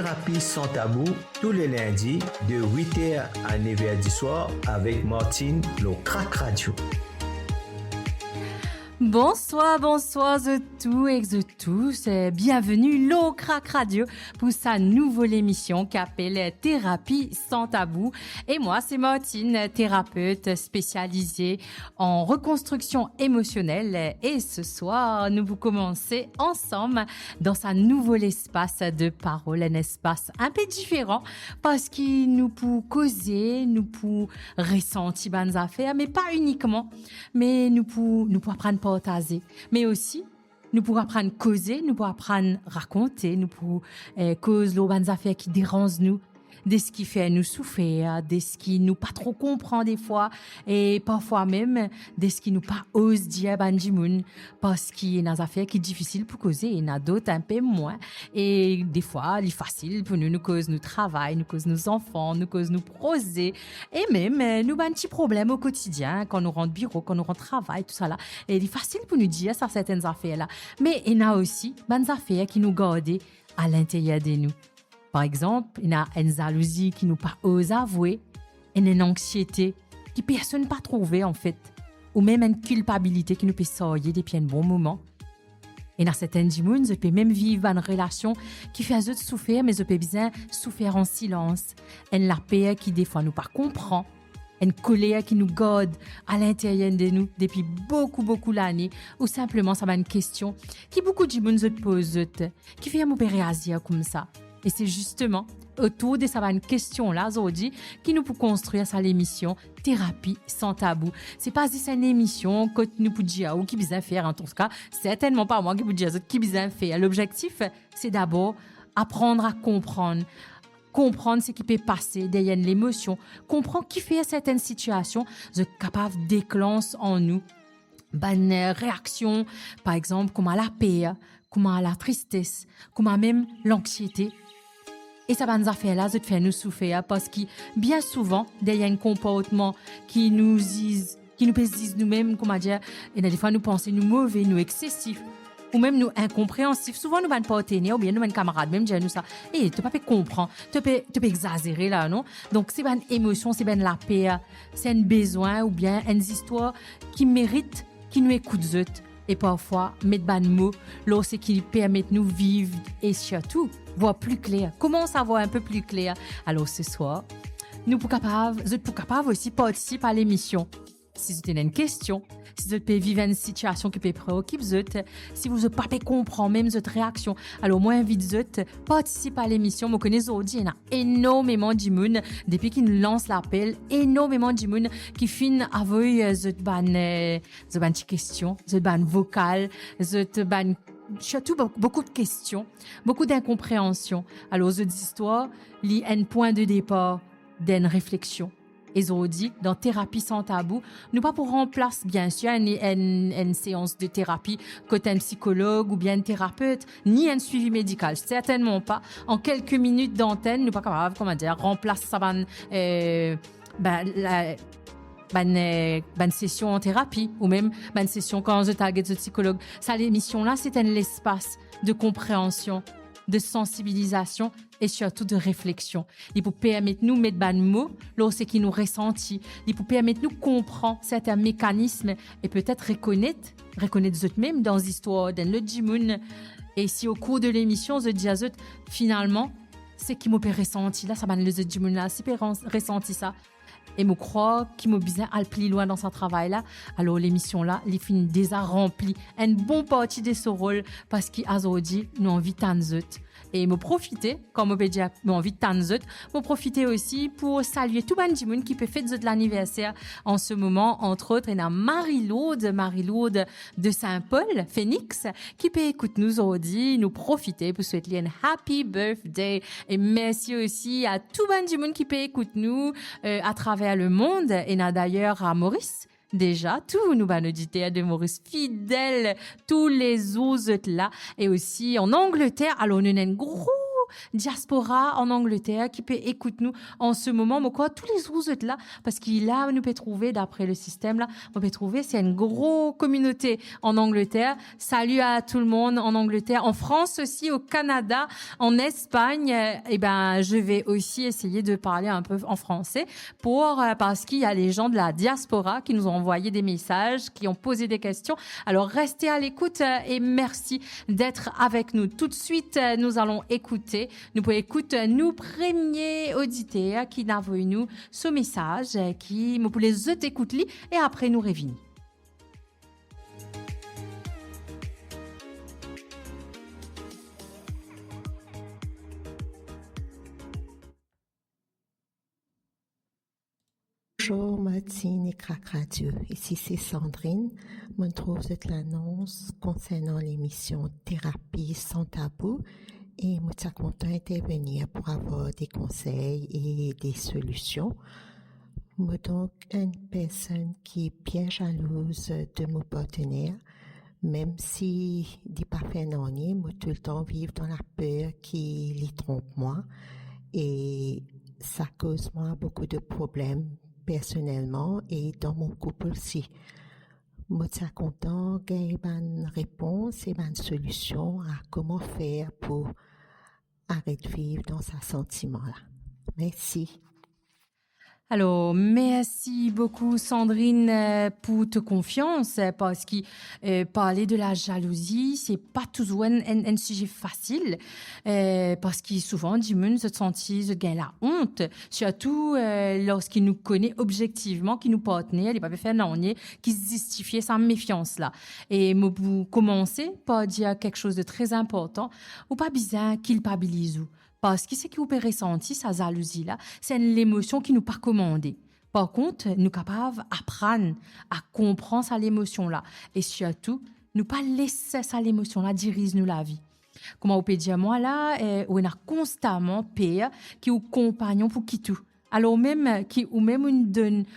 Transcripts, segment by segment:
Thérapie sans tabou tous les lundis de 8h à 9h du soir avec Martine, le Crack Radio. Bonsoir de tout et de tous. Bienvenue au Crack Radio pour sa nouvelle émission qui s'appelle Thérapie sans tabou. Et moi, c'est Martine, thérapeute spécialisée en reconstruction émotionnelle. Et ce soir, nous vous commencer ensemble dans un nouvel espace de parole, un espace un peu différent parce qu'il nous peut causer, nous peut ressentir bonnes affaires, mais pas uniquement, mais nous peut apprendre partager, mais aussi nous pourrons apprendre causer, nous pourrons apprendre raconter, nous pourrons causer les bonnes affaires qui dérangent nous, de ce qui fait nous souffrir, de ce qui nous pas trop comprend des fois et parfois même de ce qui nous pas ose dire bandimoun parce qu'il y a des affaires qui sont difficiles pour causer, il y en a d'autres un peu moins et des fois il est facile pour nous cause nous travail, nous cause nos enfants, nous cause nous projets et même nous avons un petit problème au quotidien quand nous rentrons bureau, quand nous rentrons travail, tout ça là et il est facile pour nous dire ça certaines affaires là, mais il y en a aussi des affaires qui nous gardent à l'intérieur de nous. Par exemple, il y a une jalousie qui nous pas ose avouer, une anxiété qui personne pas trouvé en fait, ou même une culpabilité qui nous peut sortir depuis un bon moment. Et dans certaines dimoun, je peux même vivre une relation qui fait eux souffrir, mais je peux bien souffrir en silence. Une la paix qui des fois nous pas comprend, une colère qui nous garde à l'intérieur de nous depuis beaucoup l'année, ou simplement ça va une question qui beaucoup de dimoun se posent, qui fait me réagir comme ça. Et c'est justement autour de cette question-là, aujourd'hui, qui nous peut construire ça l'émission Thérapie sans tabou. C'est pas juste une émission que nous pouvons dire ou qui besoin faire, en tout cas, certainement pas moi qui peux dire qui besoin faire. L'objectif, c'est d'abord apprendre à comprendre ce qui peut passer derrière l'émotion, comprendre qui fait certaines situations, de capable déclencher en nous une réaction, par exemple, comme à la paix, comme à la tristesse, comme à même l'anxiété. Et ça va nous faire là, ça fait nous souffrir parce que bien souvent, il y a un comportement qui nous peut dire nous-mêmes, comment dire, et des fois nous pensons nous mauvais, nous excessifs, ou même nous incompréhensifs. Souvent nous van partenaire ou bien nous van camarade même dire nous ça. Et tu peux pas comprendre, tu peux exagérer là, non? Donc c'est une émotion, c'est bien la paix, c'est un besoin ou bien une histoire qui mérite, qui nous écoute et parfois mettre ban mots lorsque qui permettent nous vivre et surtout voir plus clair. Comment savoir un peu plus clair? Alors ce soir, vous êtes capable aussi participer à l'émission. Si vous avez une question, si vous pouvez vivre une situation qui peut préoccuper vous, si vous ne pouvez pas comprendre même votre réaction, alors moi invite vous participer à l'émission. Je connais aujourd'hui, il y a énormément de monde depuis qu'ils nous lancent l'appel, énormément de monde qui finissent avec cette bonne question, cette bonne vocale, cette bonne surtout beaucoup de questions, beaucoup d'incompréhension. Alors cette histoire, il y a un point de départ d'une réflexion. Et aujourd'hui, dans Thérapie sans tabou, nous pas pour remplacer bien sûr une séance de thérapie côté un psychologue ou bien un thérapeute, ni un suivi médical, certainement pas. En quelques minutes d'antenne, nous pas capable, remplacer ça une session en thérapie ou même une session quand je target de psychologue. Ça, l'émission là, c'est un espace de compréhension, de sensibilisation et surtout de réflexion. Il peut permettre nous mettre des mots lorsqu'il nous ressentit. Il peut permettre nous comprendre certains mécanismes et peut-être reconnaître eux-mêmes dans l'histoire d'un le djimoun. Et si au cours de l'émission, je dis à eux, finalement, c'est qui m'a ressenti là, ça m'a le djimoun là, c'est ressenti ça. Et je crois qu'il m'a besoin d'aller plus loin dans son travail là. Alors l'émission là, il finit déjà rempli une bonne partie de ce rôle parce qu'aujourd'hui, nous envie de et me profiter, comme on peut dire, envie de tanzot, me profiter aussi pour saluer tout le monde qui peut fêter de l'anniversaire en ce moment. Entre autres, il y a Marie-Laude de Saint-Paul, Phoenix, qui peut écouter nous aujourd'hui, nous profiter pour souhaiter un happy birthday. Et merci aussi à tout le monde qui peut écouter nous à travers le monde. Et il y a d'ailleurs à Maurice. Déjà, tous nous van auditeurs de Maurice fidèles, tous les autres là, et aussi en Angleterre. Alors, nous avons un diaspora en Angleterre qui peut écouter nous en ce moment. Mais quoi, tous les jours, vous êtes là parce qu'il là, nous peut trouver, d'après le système là, on peut trouver, c'est une grosse communauté en Angleterre. Salut à tout le monde en Angleterre, en France aussi, au Canada, en Espagne. Eh ben, je vais aussi essayer de parler un peu en français parce qu'il y a les gens de la diaspora qui nous ont envoyé des messages, qui ont posé des questions. Alors, restez à l'écoute et merci d'être avec nous. Tout de suite, nous allons écouter. Nous pouvons écouter nous premiers auditeurs qui nous envoient nous ce message qui nous pouvons les écouter et après nous revenir. Bonjour Martine et Crac Radio, ici c'est Sandrine. Je me trouve cette l'annonce concernant l'émission Thérapie sans tabou et je suis contente d'intervenir pour avoir des conseils et des solutions. Je suis donc une personne qui est bien jalouse de mon partenaire, même si il n'est pas fait non, je tout le temps vivre dans la peur qu'il y trompe moi et ça cause moi beaucoup de problèmes personnellement et dans mon couple aussi. Je suis content d'avoir une réponse et une solution à comment faire pour arrêter de vivre dans ce sentiment-là. Merci. Alors, merci beaucoup Sandrine pour ta confiance parce que parler de la jalousie, c'est pas toujours un sujet facile parce que souvent, du monde se sentit la honte, surtout lorsqu'il nous connaît objectivement, qui nous partenaire, il pas fait non, qui justifie sa méfiance là. Et vous commencer par dire quelque chose de très important, ou pas bizarre culpabilise. Parce que ce qui vous peut ressentir, sa jalousie là, c'est l'émotion qui nous pas commandée. Par contre, nous sommes capables d'apprendre à comprendre cette émotion-là. Et surtout, nous pas laisser cette émotion-là diriger nous la vie. Comme on peut dire, moi là, on a constamment peur qui ou compagnon pour qui tout. Alors même qui ou même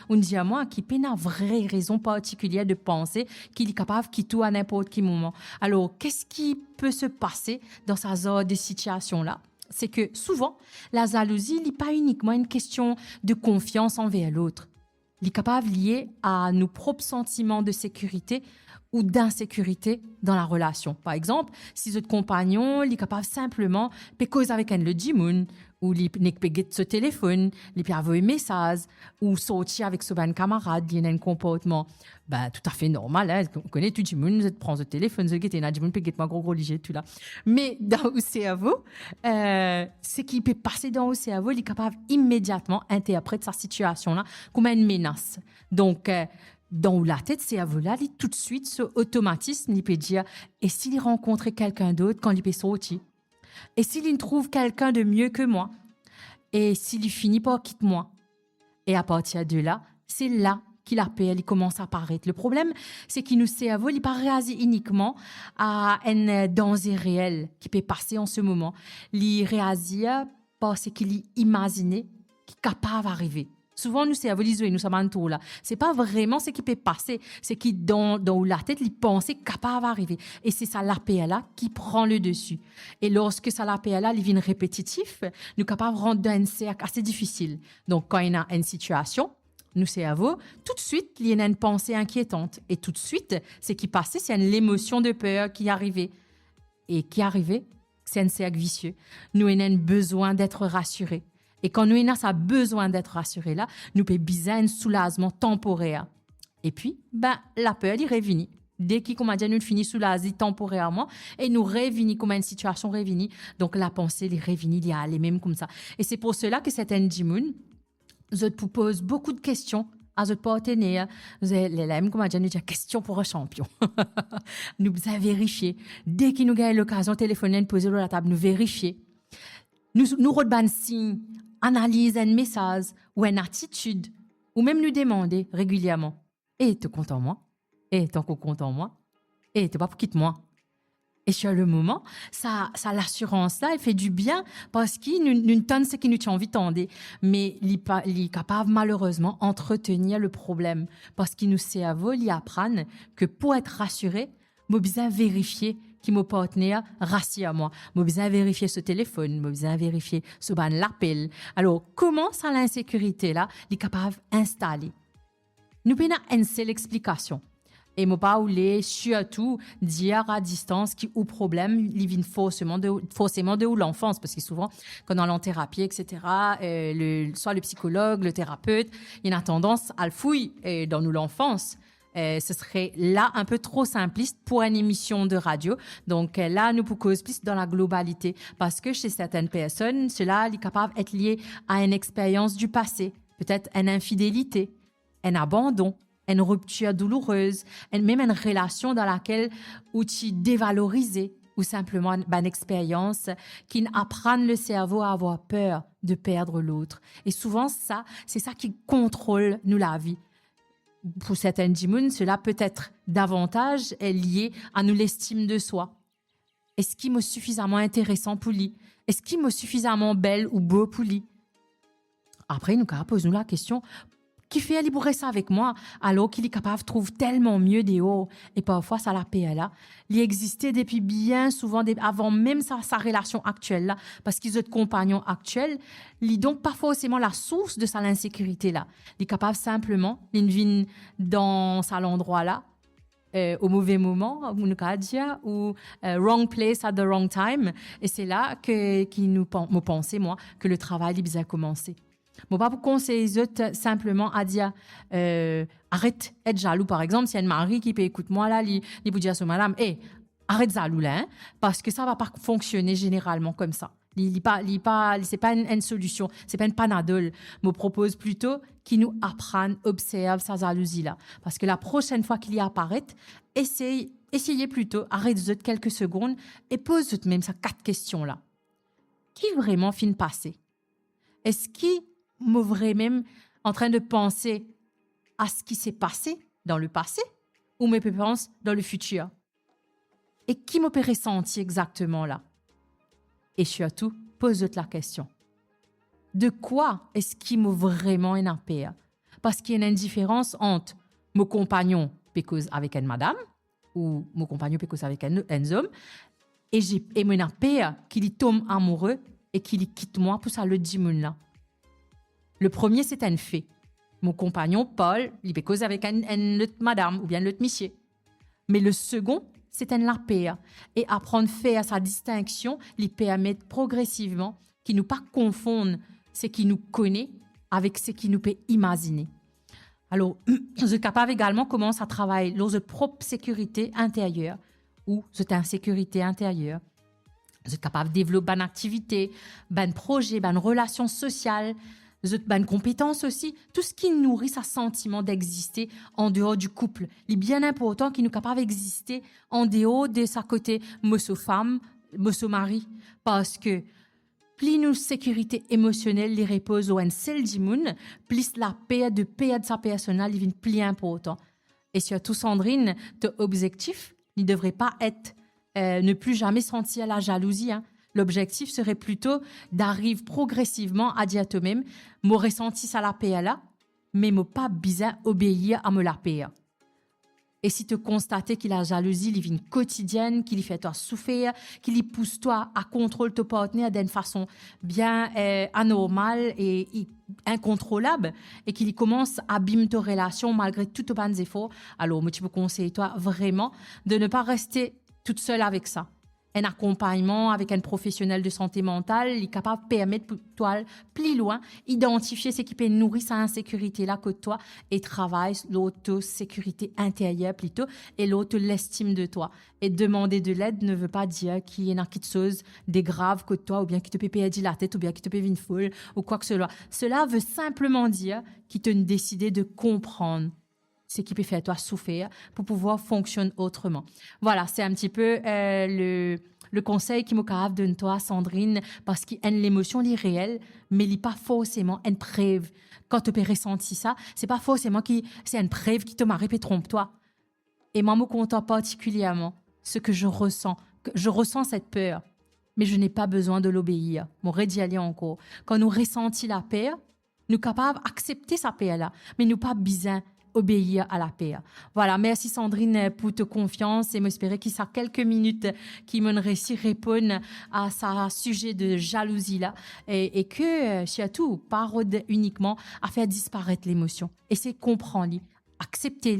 on dit à moi qui peut une vraie raison particulière de penser qu'il est capable de tout à n'importe quel moment. Alors qu'est-ce qui peut se passer dans ce genre de situation-là? C'est que souvent, la jalousie n'est pas uniquement une question de confiance envers l'autre. Elle est capable liée à nos propres sentiments de sécurité ou d'insécurité dans la relation. Par exemple, si votre compagnon est capable simplement de causer avec un le dimoun, ou il peut get ce téléphone, il peut envoyer un message, ou sortir avec son camarade, il y a un comportement tout à fait normal. Hein. On connaît tout le monde, vous prenez le téléphone, vous get un dimoun, peut get ma gros léger, tout là. Mais dans le cerveau, ce qui peut passer dans le cerveau, il est capable immédiatement d'interpréter sa situation-là comme une menace. Donc, dans la tête, c'est à vous là, tout de suite, ce automatisme, il peut dire, et s'il rencontre quelqu'un d'autre quand il peut sortir? Et s'il trouve quelqu'un de mieux que moi? Et s'il finit par quitter moi? Et à partir de là, c'est là qu'il appelle, il commence à apparaître. Le problème, c'est qu'il nous cerveau, il pas réagit uniquement à un danger réel qui peut passer en ce moment. Il réagit parce qu'il imaginé qui est capable d'arriver. Souvent, nous cerveau, nous sommes en tout là. C'est pas vraiment ce qui peut passer, c'est qui dans la tête, il pense capable d'arriver. Et c'est ça l'appel là qui prend le dessus. Et lorsque ça l'appel là, il devient répétitif, nous sommes capables de rendre dans un cercle assez difficile. Donc, quand il y a une situation, nous cerveau, tout de suite, il y a une pensée inquiétante. Et tout de suite, ce qui passait, c'est l'émotion de peur qui arrivait. Et qui arrivait, c'est un cercle vicieux. Nous avons besoin d'être rassurés. Et quand nous avons besoin d'être rassurés là, nous pouvons bizarre un soulagement temporaire. Et puis, la peur, il revient. Dès qu'on a dit, nous finissons soulagés temporairement et nous revenons comme une situation revenue. Donc, la pensée, il revient, il y a les mêmes comme ça. Et c'est pour cela que certains dimoun, je te pose beaucoup de questions à votre partenaire. Vous avez les mêmes, comme on a dit, question pour un champion. Nous avons vérifié. Dès qu'il nous gagne l'occasion de téléphoner, de poser la table, nous vérifier. Nous retenons un signe, analyse un message ou une attitude, ou même nous demander régulièrement, tu es content moi? Tu es content moi? Tu n'es pas pour quitter moi? Et sur le moment, ça l'assurance-là, elle fait du bien parce qu'il nous donne ce qu'il nous tient envie d'entendre. Mais il est capable, malheureusement, d'entretenir le problème parce qu'il nous cerveau, il apprend que pour être rassuré, il faut bien vérifier qui me partenaire rassure moi. Moi besoin vérifier ce téléphone, moi besoin vérifier ce ban l'appel. Alors, comment ça l'insécurité là, est capable d'installer? Nous avons une seule explication. Et moi pas voulais surtout dire à distance qui ou problème il vient forcément de où l'enfance parce que souvent quand on est en thérapie etc soit le psychologue le thérapeute il a tendance à le fouiller dans nous l'enfance. Ce serait là un peu trop simpliste pour une émission de radio. Donc là, nous pouvons plus dans la globalité parce que chez certaines personnes, cela est capable d'être lié à une expérience du passé, peut-être une infidélité, un abandon, une rupture douloureuse, même une relation dans laquelle tu dévalorisé ou simplement une expérience qui apprend le cerveau à avoir peur de perdre l'autre. Et souvent, ça, c'est ça qui contrôle nous la vie. Pour certaines dimoun, cela peut être davantage lié à nous l'estime de soi. Est-ce qu'il m'est suffisamment intéressant pour lui? Est-ce qu'il m'est suffisamment belle ou beau pour lui? Après, nous posons la question, qui fait libérer ça avec moi alors qu'il est capable de trouver tellement mieux des hauts et parfois ça la paix là il existait depuis bien souvent avant même sa relation actuelle là parce qu'ils ont de compagnons actuels il donc pas forcément la source de sa insécurité là il est capable simplement il vient dans cet endroit là au mauvais moment ou wrong place at the wrong time et c'est là que nous pensons moi que le travail il a commencé. Moi, pas pour conseiller les autres simplement à dire arrête d'être jaloux. Par exemple, s'il y a un mari qui peut écouter moi là, il peut dire à madame, arrête jaloux là, hein, parce que ça va pas fonctionner généralement comme ça. C'est pas une solution, c'est pas une panadol. Me propose plutôt qu'il nous apprenne, observe sa jalousie là, parce que la prochaine fois qu'il y apparaît, essayez plutôt, arrête quelques secondes et pose même ces 4 questions là. Qui vraiment fin de passer? Est-ce qui me vraiment en train de penser à ce qui s'est passé dans le passé ou me pense dans le futur? Et qui me peut ressentir exactement là? Et surtout, pose-toi la question. De quoi est-ce qui me vraiment en peur? Parce qu'il y a une indifférence entre mon compagnon pécose avec une madame ou mon compagnon pécose avec un homme et mon peur qu'il tombe amoureux et qu'il quitte moi pour ça le dimanche là. Le premier, c'est un fait. Mon compagnon, Paul, il peut causer avec une autre madame ou bien l'autre monsieur. Mais le second, c'est un la paix. Et apprendre à faire sa distinction, lui permet progressivement qu'il ne pas confondre ce qui nous connaît avec ce qui nous peut imaginer. Alors, je capable également commence à travailler sur notre propre sécurité intérieure ou cette insécurité intérieure. Vous êtes capable de développer une activité, un projet, une relation sociale, vous êtes une compétence aussi, tout ce qui nourrit sa sentiment d'exister en dehors du couple. Il est bien important qu'il nous capable d'exister en dehors de sa côté monsieur femme, monsieur mari, parce que plus nous sécurité émotionnelle les repose au un seul dimoun, plus la paix de sa personnelle devient plus important. Et surtout Sandrine, ton objectif ne devrait pas être ne plus jamais sentir la jalousie. Hein. L'objectif serait plutôt d'arriver progressivement à dire à toi-même, moi ressenti ça la paix là, mais moi pas besoin obéir à me la paix. Et si tu constates qu'il a la jalousie, il vient quotidienne, qu'il fait toi souffrir, qu'il pousse toi à contrôler ton partenaire d'une façon bien anormale et incontrôlable, et qu'il commence à abîmer ta relation malgré tous tes bonnes efforts, alors moi tu peux conseiller toi vraiment de ne pas rester toute seule avec ça. Un accompagnement avec un professionnel de santé mentale est capable de permettre pour toi plus loin, identifier ce qui peut nourrir sa insécurité là que toi et travailler l'auto-sécurité intérieure plutôt et l'auto-l'estime de toi. Et demander de l'aide ne veut pas dire qu'il y a quelque chose de grave que toi ou bien qui te peut perdre la tête ou bien qui te peut venir folle ou quoi que ce soit. Cela veut simplement dire qu'il te décider de comprendre ce qui peut faire toi souffrir pour pouvoir fonctionner autrement. Voilà, c'est un petit peu le conseil qui me capable de toi, Sandrine, parce qu'il y a l'émotion réelle, mais il n'est pas forcément une preuve. Quand tu peux ressentir ça, c'est pas forcément c'est une preuve qui te m'a répété trompe-toi. Et moi, me content particulièrement ce que je ressens. Je ressens cette peur, mais je n'ai pas besoin de l'obéir. Mon d'y aller encore. Quand nous ressentons la peur, nous sommes capables d'accepter sa peur là, mais nous pas besoin obéir à la paix. Voilà, merci Sandrine pour ta confiance et m'espérer qu'il y a quelques minutes qui m'ont réussi répondre à ce sujet de jalousie là et que surtout parode uniquement à faire disparaître l'émotion. Et c'est comprendre, accepter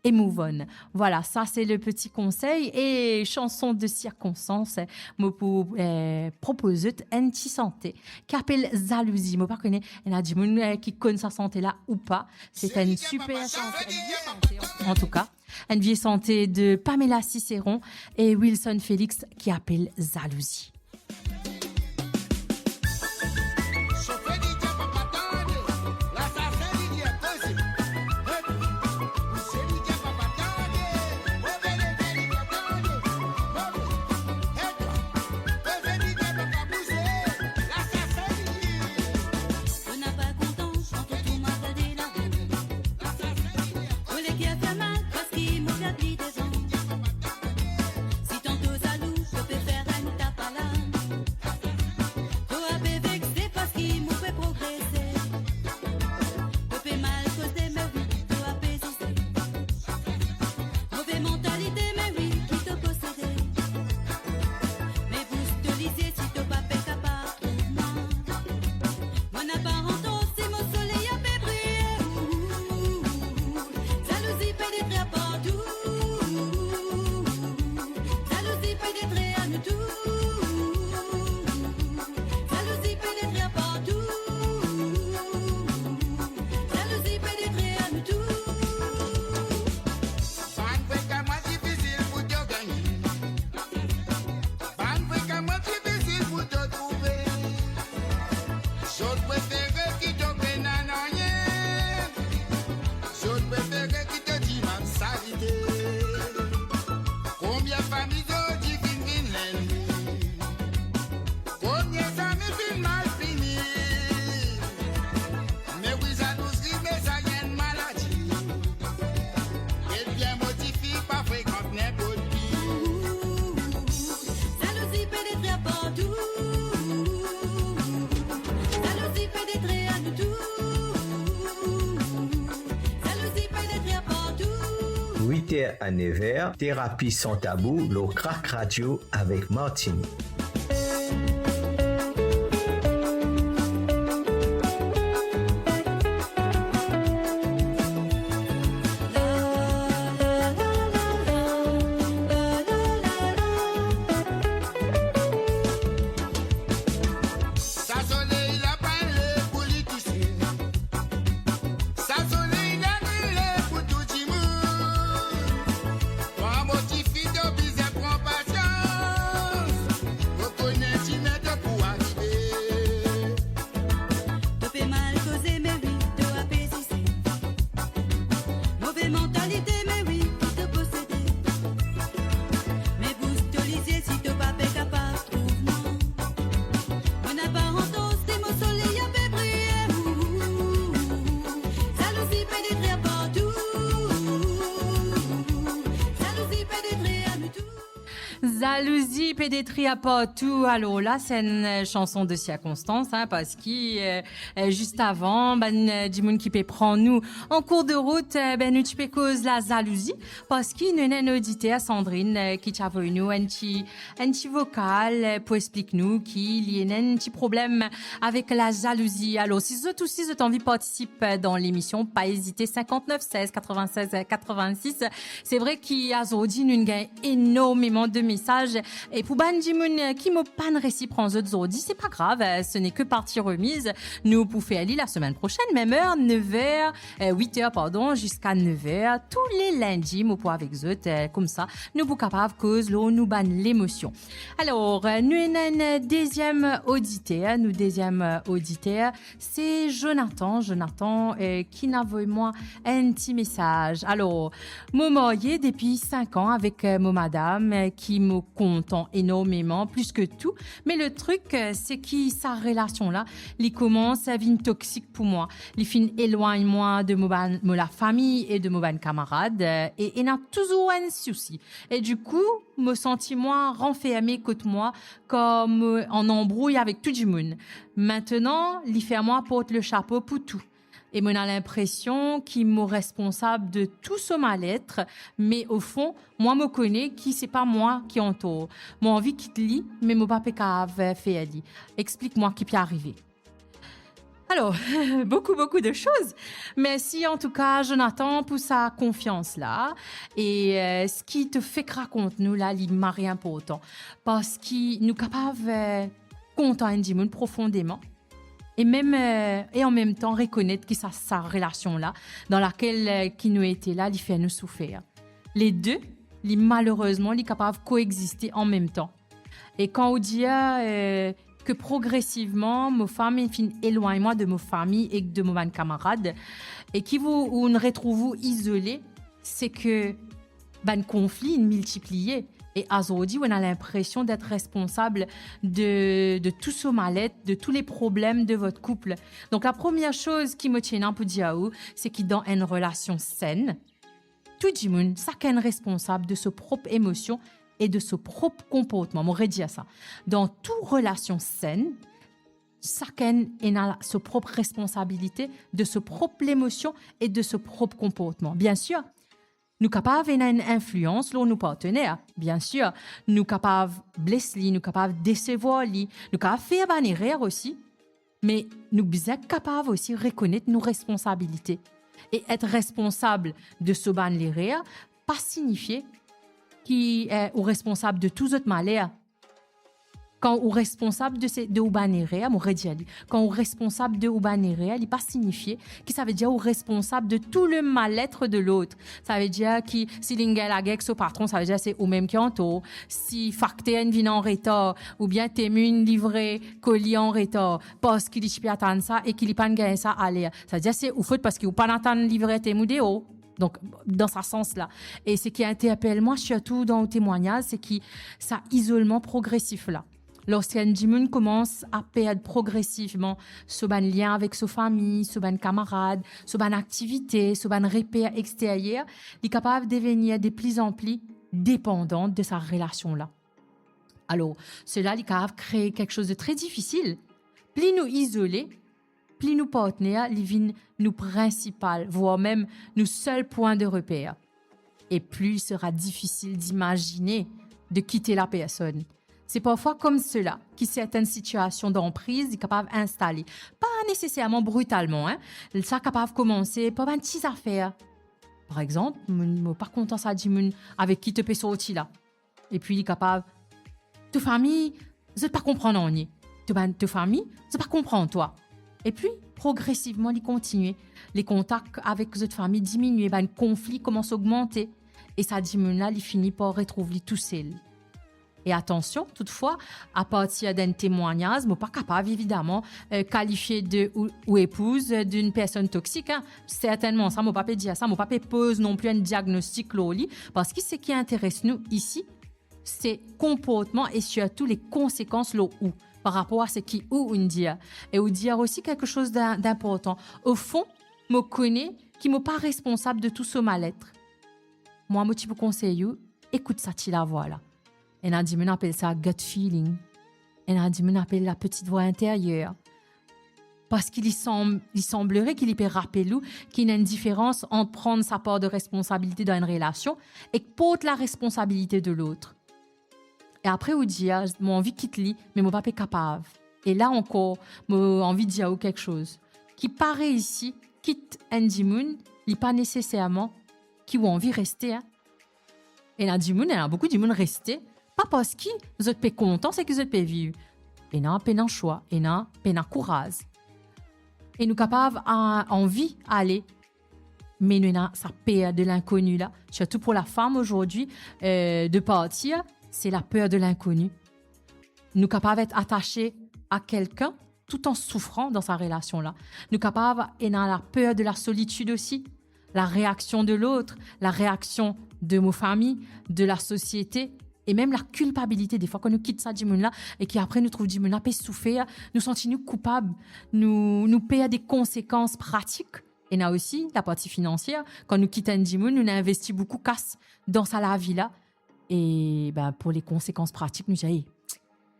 et move on. Voilà, ça c'est le petit conseil et chanson de circonstance me pour proposer une petite santé qui appelle jalousie. Moi pas connais, il y a des gens qui connaissent sa santé là ou pas. C'est une super santé, en tout cas. Une vieille santé de Pamela Cicéron et Wilson Félix qui appelle jalousie. Si tantôt jaloux, je peux faire une tape à l'âme. à Nevers, Thérapie sans tabou, le Crac Radio avec Martine. Jalousie pénétrie à pas tout. Alors là, c'est une chanson de circonstance, hein, parce que juste avant, du monde qui peut prendre nous en cours de route, nous tu peux cause la jalousie, parce qu'il y a une auditeur Sandrine qui t'a vu nous un petit vocal pour expliquer nous qu'il y a un petit problème avec la jalousie. Alors si vous aussi vous envie de participer dans l'émission, pas hésiter 59 16 96 86. C'est vrai qu'il y a aujourd'hui nous gagne énormément de messages. Et pour Banjimoun qui me panne réciprend aujourd'hui, c'est pas grave, ce n'est que partie remise. Nous pouvons aller la semaine prochaine, même heure, 9h, 8h, pardon, jusqu'à 9h, tous les lundis, nous pouvons avec eux, comme ça, nous pouvons capable cause l'eau, nous ban l'émotion. Alors, nous avons un deuxième auditeur, c'est Jonathan, qui n'a envoyé moi un petit message. Alors, moi marié depuis 5 ans avec mon madame, qui me content énormément, plus que tout. Mais le truc, c'est que sa relation-là, il commence à devenir toxique pour moi. Il finit éloigne moi de la famille et de mes camarades. Et il a toujours un souci. Et du coup, me sens moi renfermé contre moi, comme en embrouille avec tout le monde. Maintenant, il fait moi porte le chapeau pour tout. Et on a l'impression qu'il m'est responsable de tout ce mal-être, mais au fond, moi me connais qui c'est pas moi qui en tort. Moi envie qu'il te lit, mais mon papa qu'avait fait elle. Explique-moi qui peut arriver. Alors, beaucoup de choses. Merci en tout cas, Jonathan, pour sa confiance-là. Et ce qui te fait raconter nous, là, il m'a rien important. Parce qu'il nous capable content Ndimoun profondément. Et même et en même temps reconnaître que sa relation-là, dans laquelle qui nous était là, il fait nous souffrir. Les deux, malheureusement, ils sont capables de coexister en même temps. Et quand on dit que progressivement, ma famille éloigne moi de ma famille et de mes camarades, et qui vous ne retrouvez isolé, c'est que ben conflit multiplié. Et aujourd'hui, on a l'impression d'être responsable de tout ce mal-être, de tous les problèmes de votre couple. Donc, la première chose qui me tient un peu dire, c'est que dans une relation saine, tout le monde, chacun est responsable de ses propres émotions et de son propre comportement. On aurait dit ça. Dans toute relation saine, chacun a sa propre responsabilité de ses propres émotions et de son propre comportement. Bien sûr, nous capables d'avoir une influence sur nos partenaires. Bien sûr, nous capables de blesser, nous capables de décevoir, nous capables de faire des erreurs aussi. Mais nous sommes capables aussi de reconnaître nos responsabilités. Et être responsable de ce ban l'erreur, pas signifier qui est responsable de tous autres malheurs. Quand on est responsable de Oubanere, quand on est responsable de Oubanere, il n'est pas signifié que ça veut dire qu'on est responsable de tout le mal-être de l'autre. Ça veut dire que si l'ingel a avec son patron, ça veut dire que c'est au même qui en tôt. Si facteur vient en retard, ou bien témun livré colis en retard, parce qu'il n'a pas attendre ça et qu'il n'a pas gagné ça à l'air. Ça veut dire que c'est au faute parce qu'il n'a pas attendre livrer témoin de haut. Donc, dans ce sens-là. Et ce qui interpelle moi, surtout dans le témoignage, c'est que ça isolement progressif là. Lorsqu'un Jimoun commence à perdre progressivement ce lien avec sa famille, ce camarade, ce activité, ce repère extérieur, il est capable de devenir de plus en plus dépendant de sa relation-là. Alors, cela est capable de créer quelque chose de très difficile. Plus nous isolés, plus nos partenaires deviennent nos principaux, voire même nos seuls points de repère. Et plus il sera difficile d'imaginer de quitter la personne. C'est parfois comme cela que certaines situations d'emprise sont capables d'installer. Pas nécessairement brutalement. Ça est capable de commencer par une petite affaire. Par exemple, je ne suis pas content ça dit avec qui te peut sortir là. Et puis il est capable. Ta famille, je ne pas comprendre en y. Ta famille, je ne pas comprendre toi. Et puis, progressivement, il continue. Les contacts avec cette famille diminuent. Le conflit commence à augmenter. Et ça diminue là, il finit par retrouver tout seul. Et attention, toutefois, à partir d'un témoignage, je ne suis pas capable, évidemment, qualifier de ou épouse d'une personne toxique. Certainement, ça ne m'a pas dire ça. Je ne pas pose non plus un diagnostic loli, parce que ce qui intéresse nous ici, c'est comportement et surtout les conséquences ou par rapport à ce qui ou on dit. Et on dire aussi quelque chose d'important. Au fond, je me connais qui ne suis pas responsable de tout ce mal-être. Moi, je vous conseille, écoute ça, tu la voix là. Et on dit, on appelle ça gut feeling. Et on dit, on appelle la petite voix intérieure. Parce qu'il semblerait qu'il peut rappeler qu'il y a une différence entre prendre sa part de responsabilité dans une relation et porter la responsabilité de l'autre. Et après, on dit, j'ai envie de quitter, mais je ne suis pas capable. Et là encore, j'ai envie de dire quelque chose. Qui paraît ici, quitte Andy Moon, il n'est pas nécessairement qui ont envie de rester. Et Andy Moon, il y a beaucoup de monde rester. Pas parce que vous êtes content, c'est que vous êtes vivre. Et non, pas un choix, et non, pas un courage. Et nous capables envie d'aller. Mais nous avons sa peur de l'inconnu là. Surtout pour la femme aujourd'hui, de partir, c'est la peur de l'inconnu. Nous capables d'être attachés à quelqu'un tout en souffrant dans sa relation là. Nous capables et dans la peur de la solitude aussi. La réaction de l'autre, la réaction de nos familles, de la société. Et même la culpabilité, des fois, quand nous quittons ça, là et qu'après nous trouvons Dimon là, peut souffrir, nous sentons coupables, nous payons des conséquences pratiques. Et là aussi, la partie financière, quand nous quittons Dimon, nous avons investi beaucoup casse dans la vie là. Et ben, pour les conséquences pratiques, nous disons,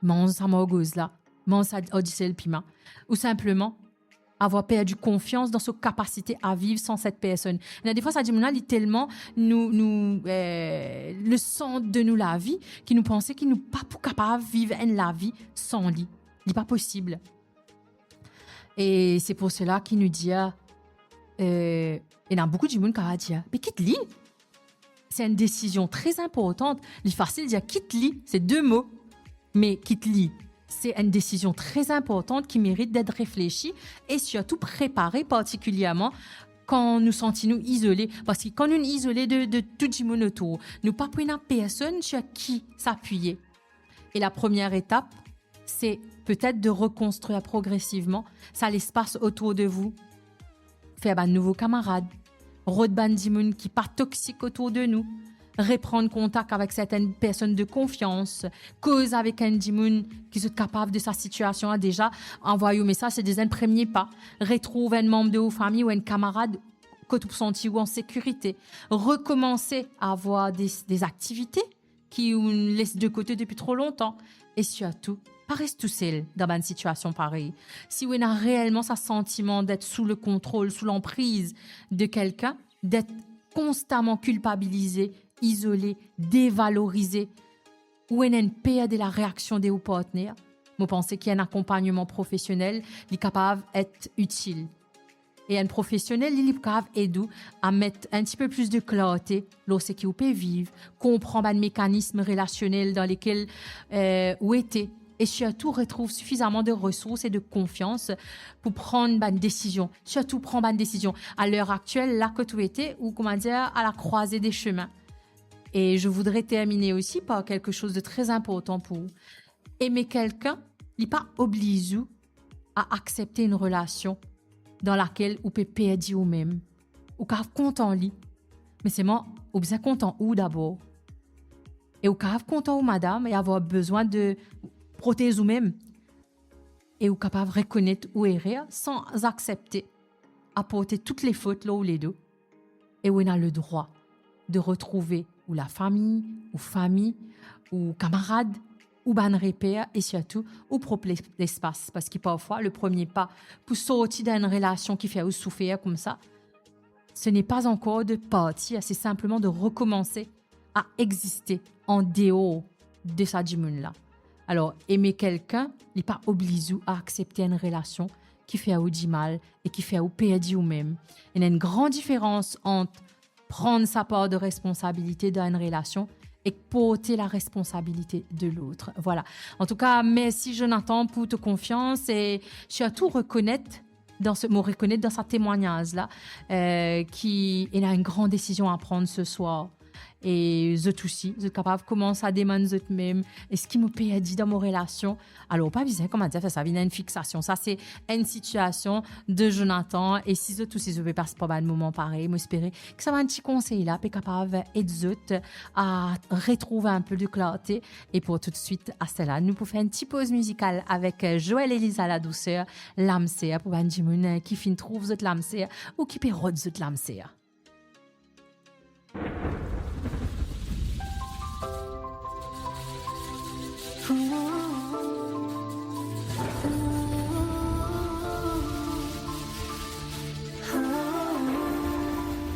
mange ça morgose là, mange ça odyssée le piment. Ou simplement, avoir perdu confiance dans sa capacité à vivre sans cette personne. Il y a des fois, ça dit, il tellement le centre de nous la vie, qui nous pensait qu'il nous pas capable de vivre la vie sans lui. Il n'est pas possible. Et c'est pour cela qu'il nous dit, il y a beaucoup de gens qui va dire, mais quitte-lui. C'est une décision très importante. Il est facile de dire quitte-lui, c'est 2 mots. Mais quitte-lui, c'est une décision très importante qui mérite d'être réfléchie et surtout préparée particulièrement quand nous sentons isolés. Parce que quand nous sommes isolés de tout le monde autour, nous n'avons pas une personne sur qui s'appuyer. Et la première étape, c'est peut-être de reconstruire progressivement ça l'espace autour de vous. Faire de nouveaux camarades, redban di moun qui pas toxique autour de nous, reprendre contact avec certaines personnes de confiance, cause avec un dimoun qui sont capables de sa situation, déjà envoyer un message, c'est des premiers pas, retrouver un membre de votre famille ou un camarade que vous sentez en sécurité, recommencer à avoir des activités qui vous laissent de côté depuis trop longtemps et surtout, pas rester tout seul dans une situation pareille. Si vous avez réellement ce sentiment d'être sous le contrôle, sous l'emprise de quelqu'un, d'être constamment culpabilisé, isolé, dévalorisé, ou en une peur de la réaction de vos partenaires, vous pensez qu'il y a un accompagnement professionnel qui est capable d'être utile. Et un professionnel, il est capable d'aider à mettre un petit peu plus de clarté lorsque vous pouvez vivre, comprendre les mécanismes relationnels dans lesquels vous êtes, et surtout retrouve suffisamment de ressources et de confiance pour prendre une décision. Surtout prendre une décision à l'heure actuelle, là que tu étais, ou comment dire, à la croisée des chemins. Et je voudrais terminer aussi par quelque chose de très important pour vous. Aimer quelqu'un, il n'est pas obligé à accepter une relation dans laquelle vous pouvez perdre vous-même. Ou êtes content lui. Mais c'est moi, vous êtes content où d'abord? Et vous êtes content où madame et avoir besoin de protéger vous-même. Et vous êtes capable de reconnaître où errer sans accepter, apporter toutes les fautes là où les deux. Et vous avez le droit de retrouver ou la famille, ou camarades, ou ban repère et surtout ou propre l'espace. Parce que parfois, le premier pas pour sortir d'une relation qui fait vous souffrir comme ça, ce n'est pas encore de partir, c'est simplement de recommencer à exister en dehors de sa monde-là. Alors, aimer quelqu'un n'est pas obligé à accepter une relation qui fait à vous du mal et qui fait à vous perdre vous-même. Il y a une grande différence entre prendre sa part de responsabilité dans une relation et porter la responsabilité de l'autre. Voilà. En tout cas, merci Jonathan pour ta confiance et surtout reconnaître dans sa témoignage-là qu'il a une grande décision à prendre ce soir. Et vous aussi, vous êtes capable de commencer à demander vous-même est-ce qui me paye dit dans mon relation. Alors, pas besoin, comment dire, ça vient d'une fixation. Ça, c'est une situation de Jonathan. Et si vous aussi, vous passez par un moment pareil, j'espère que ça va un petit conseil là, puis capable d'aider à retrouver un peu de clarté. Et pour tout de suite, à cela, nous pouvons faire une petite pause musicale avec Joël Elisa La Douceur, l'âme sœur, pour un dimoun qui fin trouve l'âme sœur ou qui peut rôder l'âme sœur.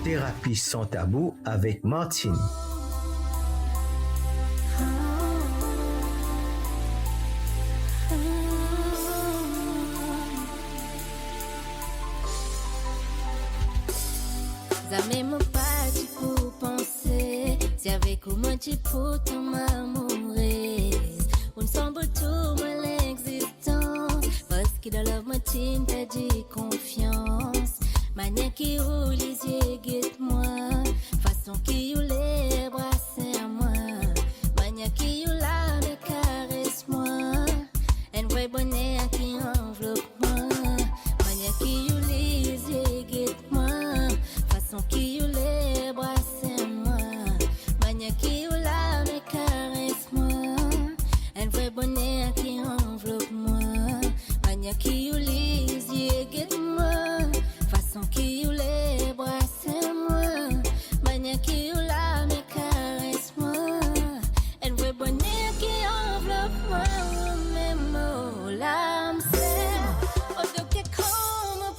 Thérapie sans tabou avec Martine. Jamais mon pas tu peux penser, c'est avec moi tu peux t'amourer. On semble tout mal l'existence, parce que dans la moitié t'as dit confiance. Manière qui roule les yeux, guette-moi. Façon qui roule les bras, serre-moi. Manière qui roule la me caresse-moi. Un vrai bonheur qui enveloppe-moi. Manière qui roule les yeux, guette-moi. Façon qui roule les bras, serre-moi. Manière qui roule la me caresse-moi. Un vrai bonheur qui enveloppe-moi. Manière qui roule les yeux, guette-moi. Façon qui ou les bras c'est moi, manière qui ou la me caresse-moi, elle veut bonheur qui enveloppe moi, même l'âme c'est, au docteur comme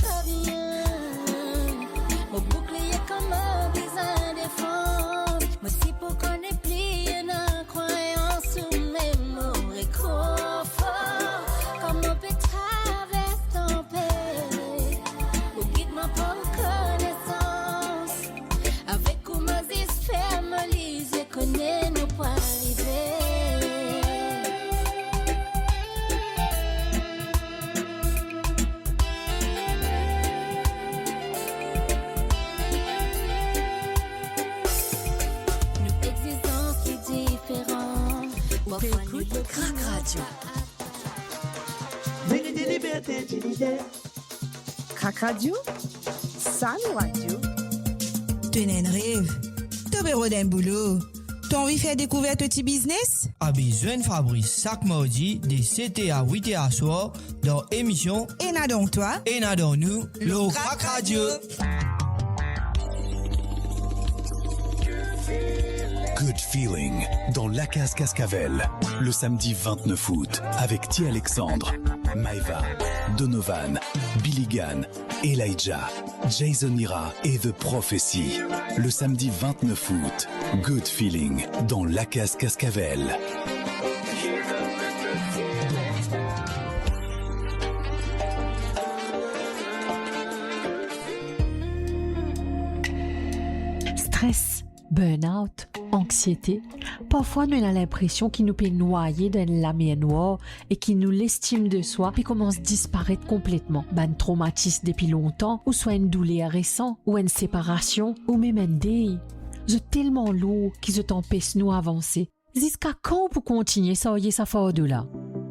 l'idée. Crac Radio, ça nous radio. Tenez un rêve. T'as besoin d'un boulot. T'as envie de faire découvrir ton petit business? A besoin de Fabrice chaque mardi de 7h à 8h à soir dans émission Et n'a donc toi? Et n'a donc nous, le Crac Radio. Good Feeling dans Lacaze Cascavel le samedi 29 août avec T. Alexandre, Maeva, Donovan, Billy Gann, Elijah, Jason Ira et The Prophecy. Le samedi 29 août, Good Feeling dans Lacaze Cascavel. Stress, burn-out, anxiété. Parfois, nous avons l'impression qu'il nous peut noyer dans la mer noire et qu'il nous l'estime de soi puis commence à disparaître complètement. Un traumatisme depuis longtemps, ou soit une douleur récente, ou une séparation, ou même un deuil. C'est tellement lourd qu'ils t'empêchent nous avancer. Jusqu'à quand pour continuer ça y est ça fait de là?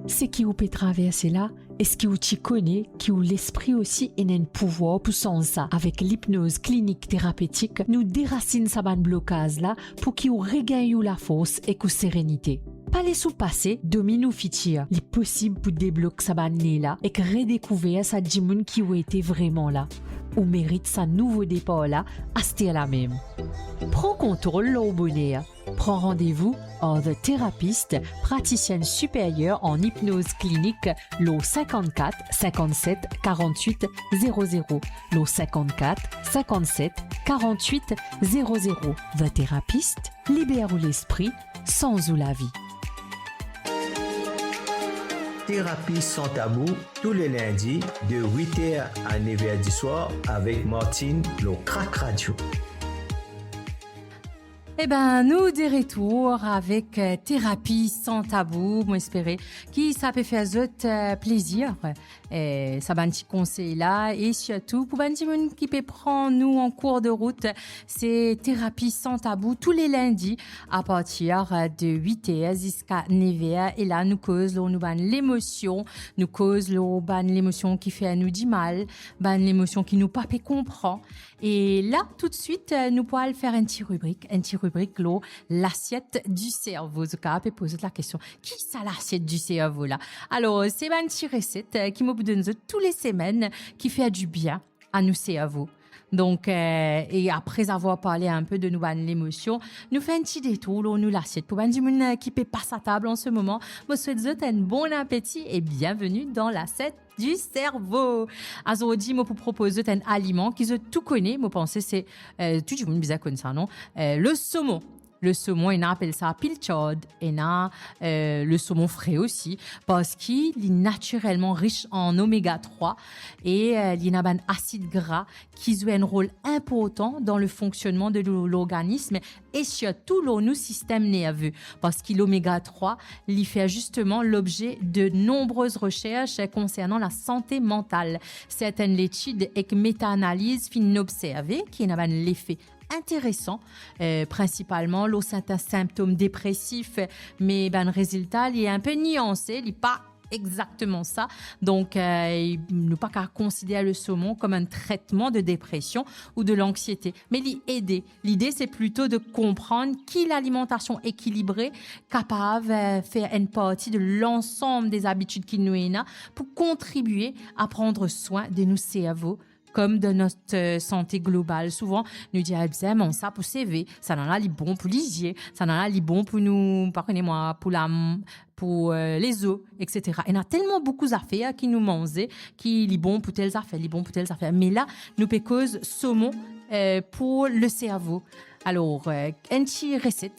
C'est qui vous peut traverser là? Est-ce que vous t'y connaissez, qui ou l'esprit aussi et un pouvoir pour sans ça? Avec l'hypnose clinique thérapeutique, nous déracine sa ban blocage là pour qu'il regagne la force et la sérénité. Pas les sous-passés, domine ou fitir, il est possible pour débloquer sa ban là et que redécouvrir sa dimoun qui a été vraiment là. Ou mérite sa nouveau départ là, à ce la même. Prends contrôle là au bonheur. Prends rendez-vous en The Thérapeute, praticienne supérieure en hypnose clinique, l'O 54 57 48 00. L'O 54 57 48 00. The Thérapeute, libère l'esprit sans ou la vie. Thérapie sans tabou, tous les lundis de 8h à 9h du soir avec Martine, le Crac Radio. Eh ben, nous de retour avec Thérapie sans tabou, moi espérer qui ça peut faire plaisir. Ça va un petit conseil là et surtout pour un petit monde qui peut prendre nous en cours de route, c'est Thérapie sans tabou tous les lundis à partir de 8h jusqu'à 9h et là nous cause nous ban l'émotion, nous cause ban l'émotion qui fait à nous du mal, ban l'émotion qui nous pas peut comprendre. Et là tout de suite nous pourrons faire un petit rubrique l'assiette du cerveau. Je vais poser la question, qui ça l'assiette du cerveau là? Alors, c'est une petite recette qui me donne tous les semaines qui fait du bien à nous cerveau. Donc, et après avoir parlé un peu de nous l'émotion, nous fait un petit détour, nous l'assiette. Pour du monde qui peut pas sa table en ce moment, je souhaite un bon appétit et bienvenue dans l'assiette du cerveau. Aujourd'hui, je vous propose un aliment qui je tout connais. Je pense c'est tout le monde bizarre comme ça, non? Le saumon. Le saumon, on appelle ça pilchard, et le saumon frais aussi, parce qu'il est naturellement riche en oméga 3 et il y a un acide gras qui joue un rôle important dans le fonctionnement de l'organisme et surtout dans système nerveux, parce que l'oméga 3 il fait justement l'objet de nombreuses recherches concernant la santé mentale. Certaines études et méta-analyses finissent d'observer qu'il y a un effet intéressant, principalement certains symptômes dépressifs, mais le résultat il est un peu nuancé, il n'est pas exactement ça. Donc, il ne pas qu'à considérer le saumon comme un traitement de dépression ou de l'anxiété, mais l'aider. L'idée, c'est plutôt de comprendre qui l'alimentation équilibrée capable de faire une partie de l'ensemble des habitudes qui nous ont pour contribuer à prendre soin de nos cerveaux comme de notre santé globale. Souvent, nous disons, ça pour CV, ça en a les bons pour l'hygiène, ça en a les bons pour nous, pardonnez-moi, pour les os, etc. Il y a tellement beaucoup d'affaires qui nous mangent, qui sont bons pour telles affaires, Mais là, nous pécose saumon pour le cerveau. Alors, une petite recette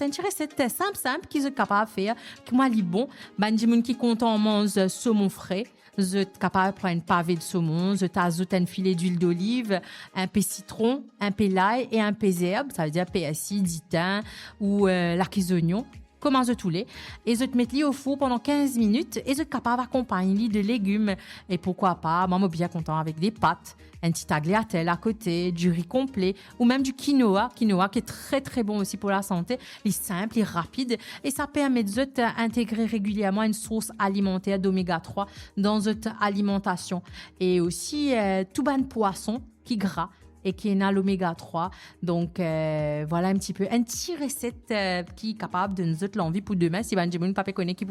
simple qu'ils sont capables de faire, qui moi, les bons, des gens qui comptent en manger saumon frais, vous êtes capable de prendre un pavé de saumon, vous ajoutez un filet d'huile d'olive, un peu citron, un peu l'ail et un peu d'herbe, ça veut dire persil, du thym ou l'arc oignon. comment je tous les et je te mets au four pendant 15 minutes et je suis capable d'accompagner de légumes et pourquoi pas, moi bien content avec des pâtes, un petit tagliatelle à côté, du riz complet ou même du quinoa qui est très très bon aussi pour la santé, il est simple, il est rapide et ça permet d'intégrer régulièrement une source alimentaire d'oméga 3 dans notre alimentation et aussi tout ban poisson qui est gras et qui est dans l'oméga 3. Donc, voilà un petit peu une petite recette qui est capable de nous donner l'envie pour demain. Si vous ne pas connaître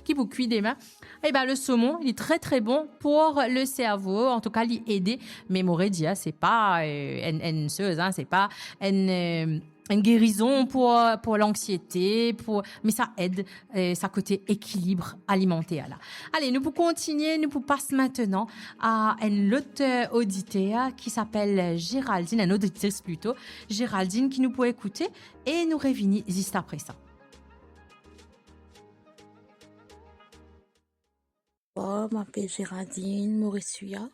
qui vous cuit demain. Eh ben, le saumon, il est très, très bon pour le cerveau. En tout cas, il aide. Mais m'aurait dit, c'est pas une chose, c'est pas une guérison pour l'anxiété, mais ça aide, ça côté équilibre alimentaire là. Allez, nous pour continuer, nous pour passer maintenant à une autre auditeur qui s'appelle Géraldine, une auditrice plutôt, Géraldine qui nous peut écouter et nous revenir juste après ça. Je m'appelle Géraldine Maurice-Suyac.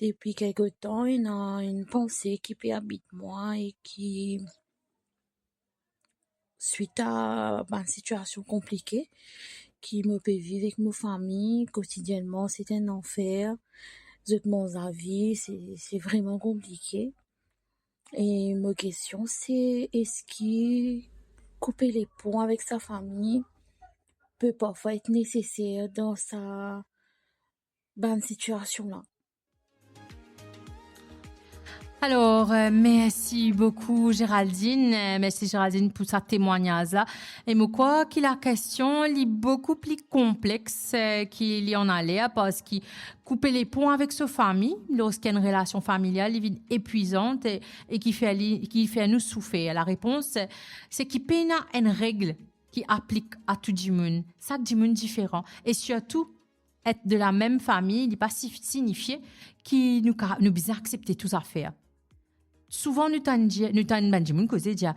Depuis quelque temps, il y a une pensée qui habite moi et qui, suite à une situation compliquée, qui me fait vivre avec ma famille quotidiennement, c'est un enfer. De mon avis, c'est vraiment compliqué. Et ma question, c'est est-ce que couper les ponts avec sa famille peut parfois être nécessaire dans sa situation-là? Alors, merci beaucoup Géraldine. Merci Géraldine pour sa témoignage-là. Et moi, quoi que la question est beaucoup plus complexe qu'il y en allait parce qu'il couper les ponts avec sa famille lorsqu'il y a une relation familiale épuisante et qui fait nous souffrir. La réponse, c'est qu'il y a une règle qui applique à tout le monde. Chaque monde différent. Et surtout, être de la même famille, il n'est pas signifié qu'il nous bien accepter toutes affaires. Souvent, nous t'en disons, causer dire,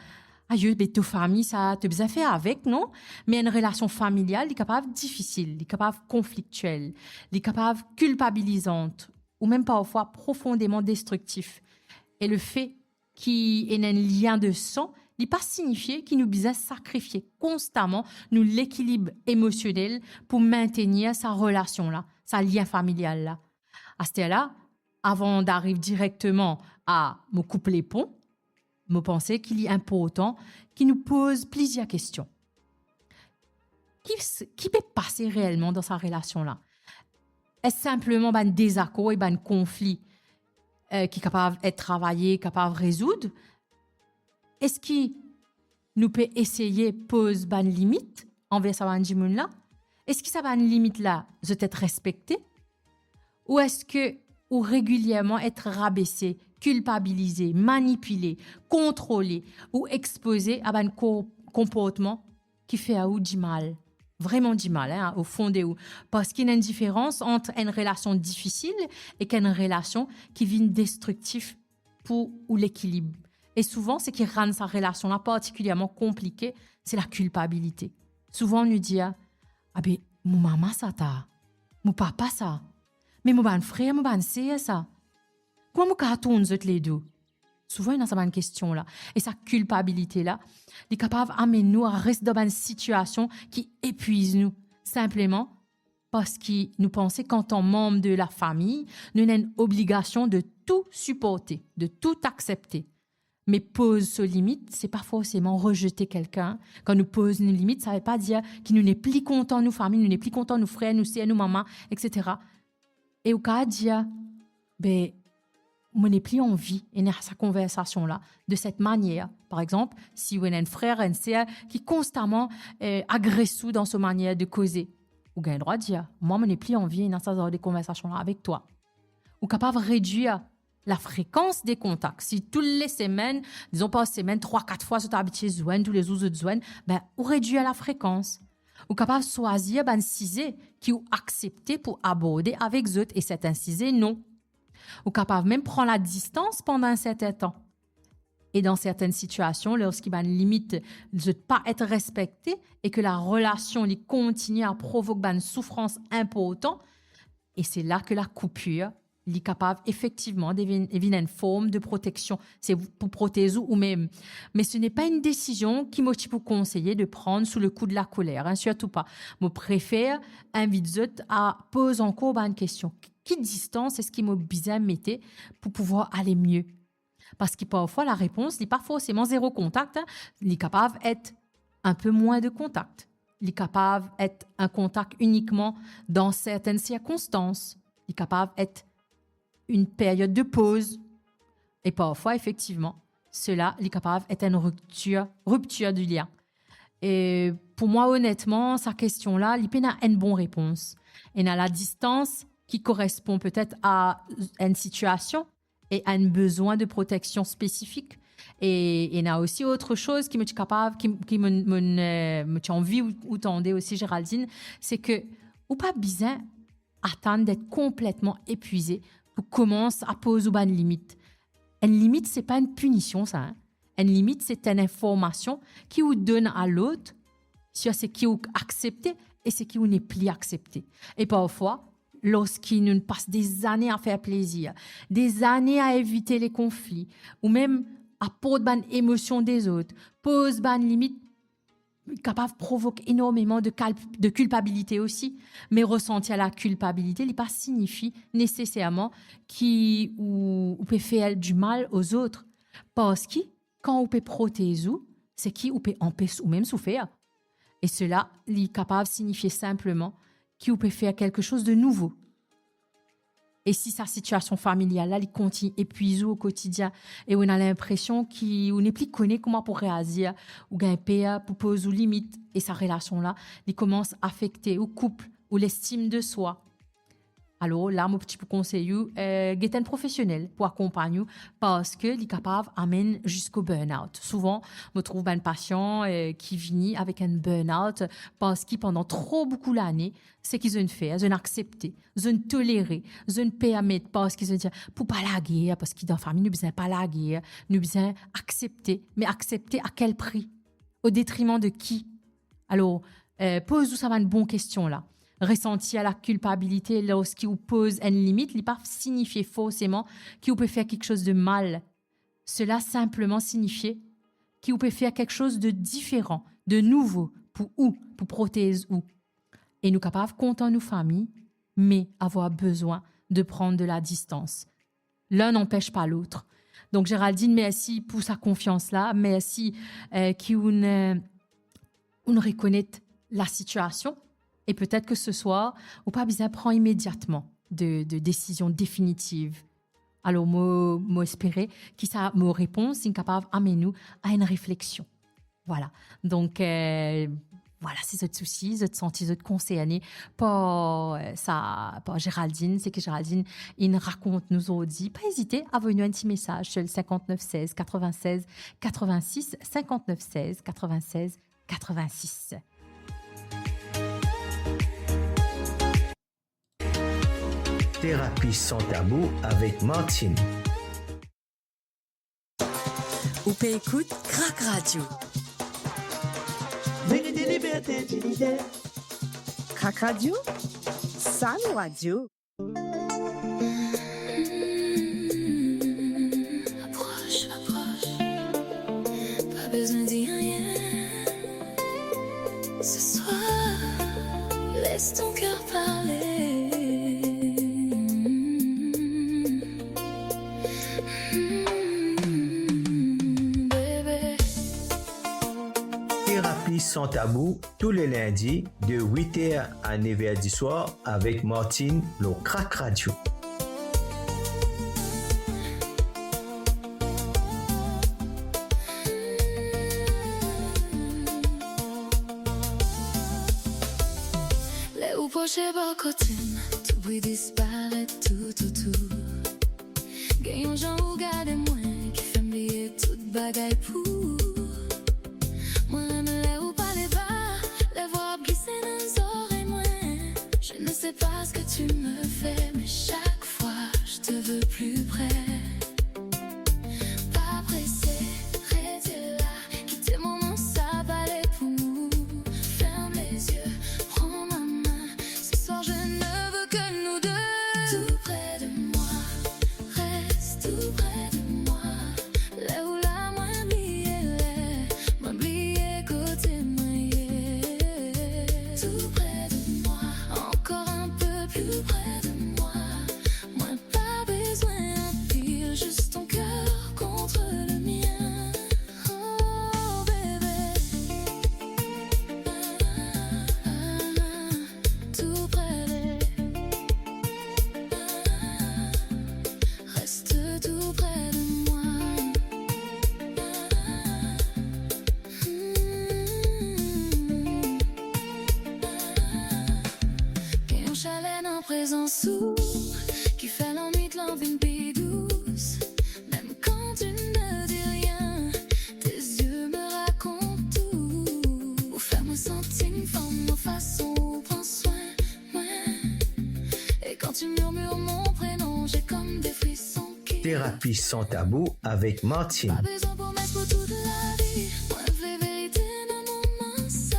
aïe, ta famille, ça te bien fait avec, non? Mais une relation familiale, elle est capable difficile, elle est capable conflictuelle, elle est capable culpabilisante, ou même parfois profondément destructif. Et le fait qu'il y ait un lien de sang, n'est pas signifié qu'il nous bien sacrifier constamment nous l'équilibre émotionnel pour maintenir sa relation-là, sa lien familial-là. À ce là avant d'arriver directement à me couper les ponts, me penser qu'il est important qui nous pose plusieurs questions. Qui peut passer réellement dans sa relation-là? Est-ce simplement un désaccord et un conflit qui est capable d'être travaillé, capable de résoudre? Est-ce qu'il nous peut essayer de poser une limite envers sa là? Est-ce que ça va une limite là, je être respecté? Ou est-ce que ou régulièrement être rabaissé, culpabilisé, manipulé, contrôlé ou exposé à un comportement qui fait à vous du mal, vraiment du mal, au fond de vous. Parce qu'il y a une différence entre une relation difficile et une relation qui vient destructive pour l'équilibre. Et souvent, ce qui rend sa relation-là particulièrement compliquée, c'est la culpabilité. Souvent, on nous dit, ah ben, mon maman ça t'a, mon papa ça, mais mon frère, mon sœur ça. Comment on tourne les deux? Souvent, il y a cette question-là. Et sa culpabilité-là, il est capable d'amener nous à rester dans une situation qui épuise nous, simplement parce que nous pensons qu'en tant que membre de la famille, nous avons une obligation de tout supporter, de tout accepter. Mais pose ses limites, c'est pas forcément rejeter quelqu'un. Quand nous posons une limite, ça ne veut pas dire qu'il nous n'est plus content nous famille, nous n'est plus content nous frères, nous sœurs, nous maman, etc. Et au cas dire, ben, on n'est plus envie de cette conversation-là de cette manière. Par exemple, si vous avez un frère, une sœur qui constamment agresse dans sa manière de causer, vous avez le droit de dire, moi, je n'ai plus envie de cette de conversation-là avec toi. Ou capable de réduire la fréquence des contacts. Si toutes les semaines, disons pas semaine, 3-4 fois, vous êtes habitué à tous les jours de joindre, ben, vous réduire la fréquence. Ou capable de choisir un sujet qui vous acceptez pour aborder avec eux et certains sujets non. Ou capable même prendre la distance pendant un certain temps. Et dans certaines situations, lorsqu'il y a une limite de ne pas être respecté et que la relation continue à provoquer une souffrance importante, et c'est là que la coupure Il est capable effectivement d'éviter une forme de protection, c'est pour protéger ou même. Mais ce n'est pas une décision qui m'a conseillé de prendre sous le coup de la colère, hein, surtout pas. Je préfère inviter à poser encore une question. Quelle distance est-ce qui m'a besoin de mettre pour pouvoir aller mieux? Parce que parfois, la réponse n'est pas forcément zéro contact. Hein. Il est capable d'être un peu moins de contact. Il est capable d'être un contact uniquement dans certaines circonstances. Il est capable d'être une période de pause. Et parfois, effectivement, cela est capable d'être une rupture du lien. Et pour moi, honnêtement, sa question-là, il n'y a pas une bonne réponse. Et à la distance qui correspond peut-être à une situation et à un besoin de protection spécifique. Et il y a aussi autre chose qui me capable, qui me envie ou tendait aussi, Géraldine, c'est que ou pas besoin attendre d'être complètement épuisé pour commencer à poser une limite. Une limite, c'est pas une punition, ça. Hein? Une limite, c'est une information qui vous donne à l'autre sur ce qui est accepté et ce qui n'est plus accepté. Et parfois, lorsqu'il nous passe des années à faire plaisir, des années à éviter les conflits, ou même à porter une émotion des autres, pose une limite capable provoque énormément de culpabilité aussi, mais ressentir la culpabilité, il pas signifie nécessairement qu'on peut faire du mal aux autres, parce que quand on peut protéger, c'est qu'on peut empêcher ou même souffrir. Et cela est capable de signifier simplement qu'on peut faire quelque chose de nouveau. Et si sa situation familiale, là, il continue épuisé au quotidien et on a l'impression qu'on n'est plus connu comment pour réagir ou gagner pour poser aux limites et sa relation-là, il commence à affecter au couple ou l'estime de soi. Alors là, mon petit conseil, get un professionnel pour accompagner parce que les capables amènent jusqu'au burn-out. Souvent, je trouve un patient qui vient avec un burn-out parce que pendant trop beaucoup d'années, c'est qu'ils ont fait, ils ont accepté, ils ont toléré, ils ont permis parce qu'ils ont dit pour pas la guerre, parce qu'ils dans la famille, nous besoin pas la guerre, nous besoin accepter, mais accepter à quel prix? Au détriment de qui? Alors, pose-vous ça une bonne question là. Ressentir la culpabilité lorsqu'il vous pose une limite, il ne pas signifier forcément qu'il peut faire quelque chose de mal. Cela simplement signifier qu'il peut faire quelque chose de différent, de nouveau, pour protéger ou. Et nous capables de compter en nos familles, mais avoir besoin de prendre de la distance. L'un n'empêche pas l'autre. Donc Géraldine, merci pour sa confiance-là, merci qu'on reconnaît la situation. Et peut-être que ce soir, ou pas besoin de prendre immédiatement de décision définitive. Alors, moi espérer que ça me réponse est capable d'amener nous à une réflexion. Voilà. Donc, voilà, c'est ce souci, ce senti, ce conseil par Géraldine. C'est que Géraldine, il raconte nous autres. Pas hésiter à venir un petit message sur le 59 16 96 86 59 16 96 86. Thérapie sans tabou avec Martine. Ou peut écoute Crac Radio. Crac Radio, San Radio. Approche, pas besoin de dire rien. Ce soir, laisse ton cœur parler. Thérapie sans tabou tous les lundis de 8h à 9h du soir avec Martine, le Crac Radio. Les ou proches par côté, tout bruit disparaît tout autour. Gagnons Jean ou gardez moi qui fait oublier toute bagaille pour. Je sais pas ce que tu me fais, mais chaque fois je te veux plus près. Pas pressé, restez là, quitter mon nom, ça valait pour nous. Ferme les yeux, prends ma main. Ce soir je ne veux que nous deux. Tout près de moi, en sous, qui fait l'ennui de l'envie une vie douce. Même quand tu ne dis rien, tes yeux me racontent tout. Ou faire-moi sentir une femme en façon, prends soin, ouais. Et quand tu murmures mon prénom, j'ai comme des frissons qui... Thérapie sans tabou avec Martine. Pas besoin pour mettre pour toute la vie. Moi, vraie vérité dans mon main, ça.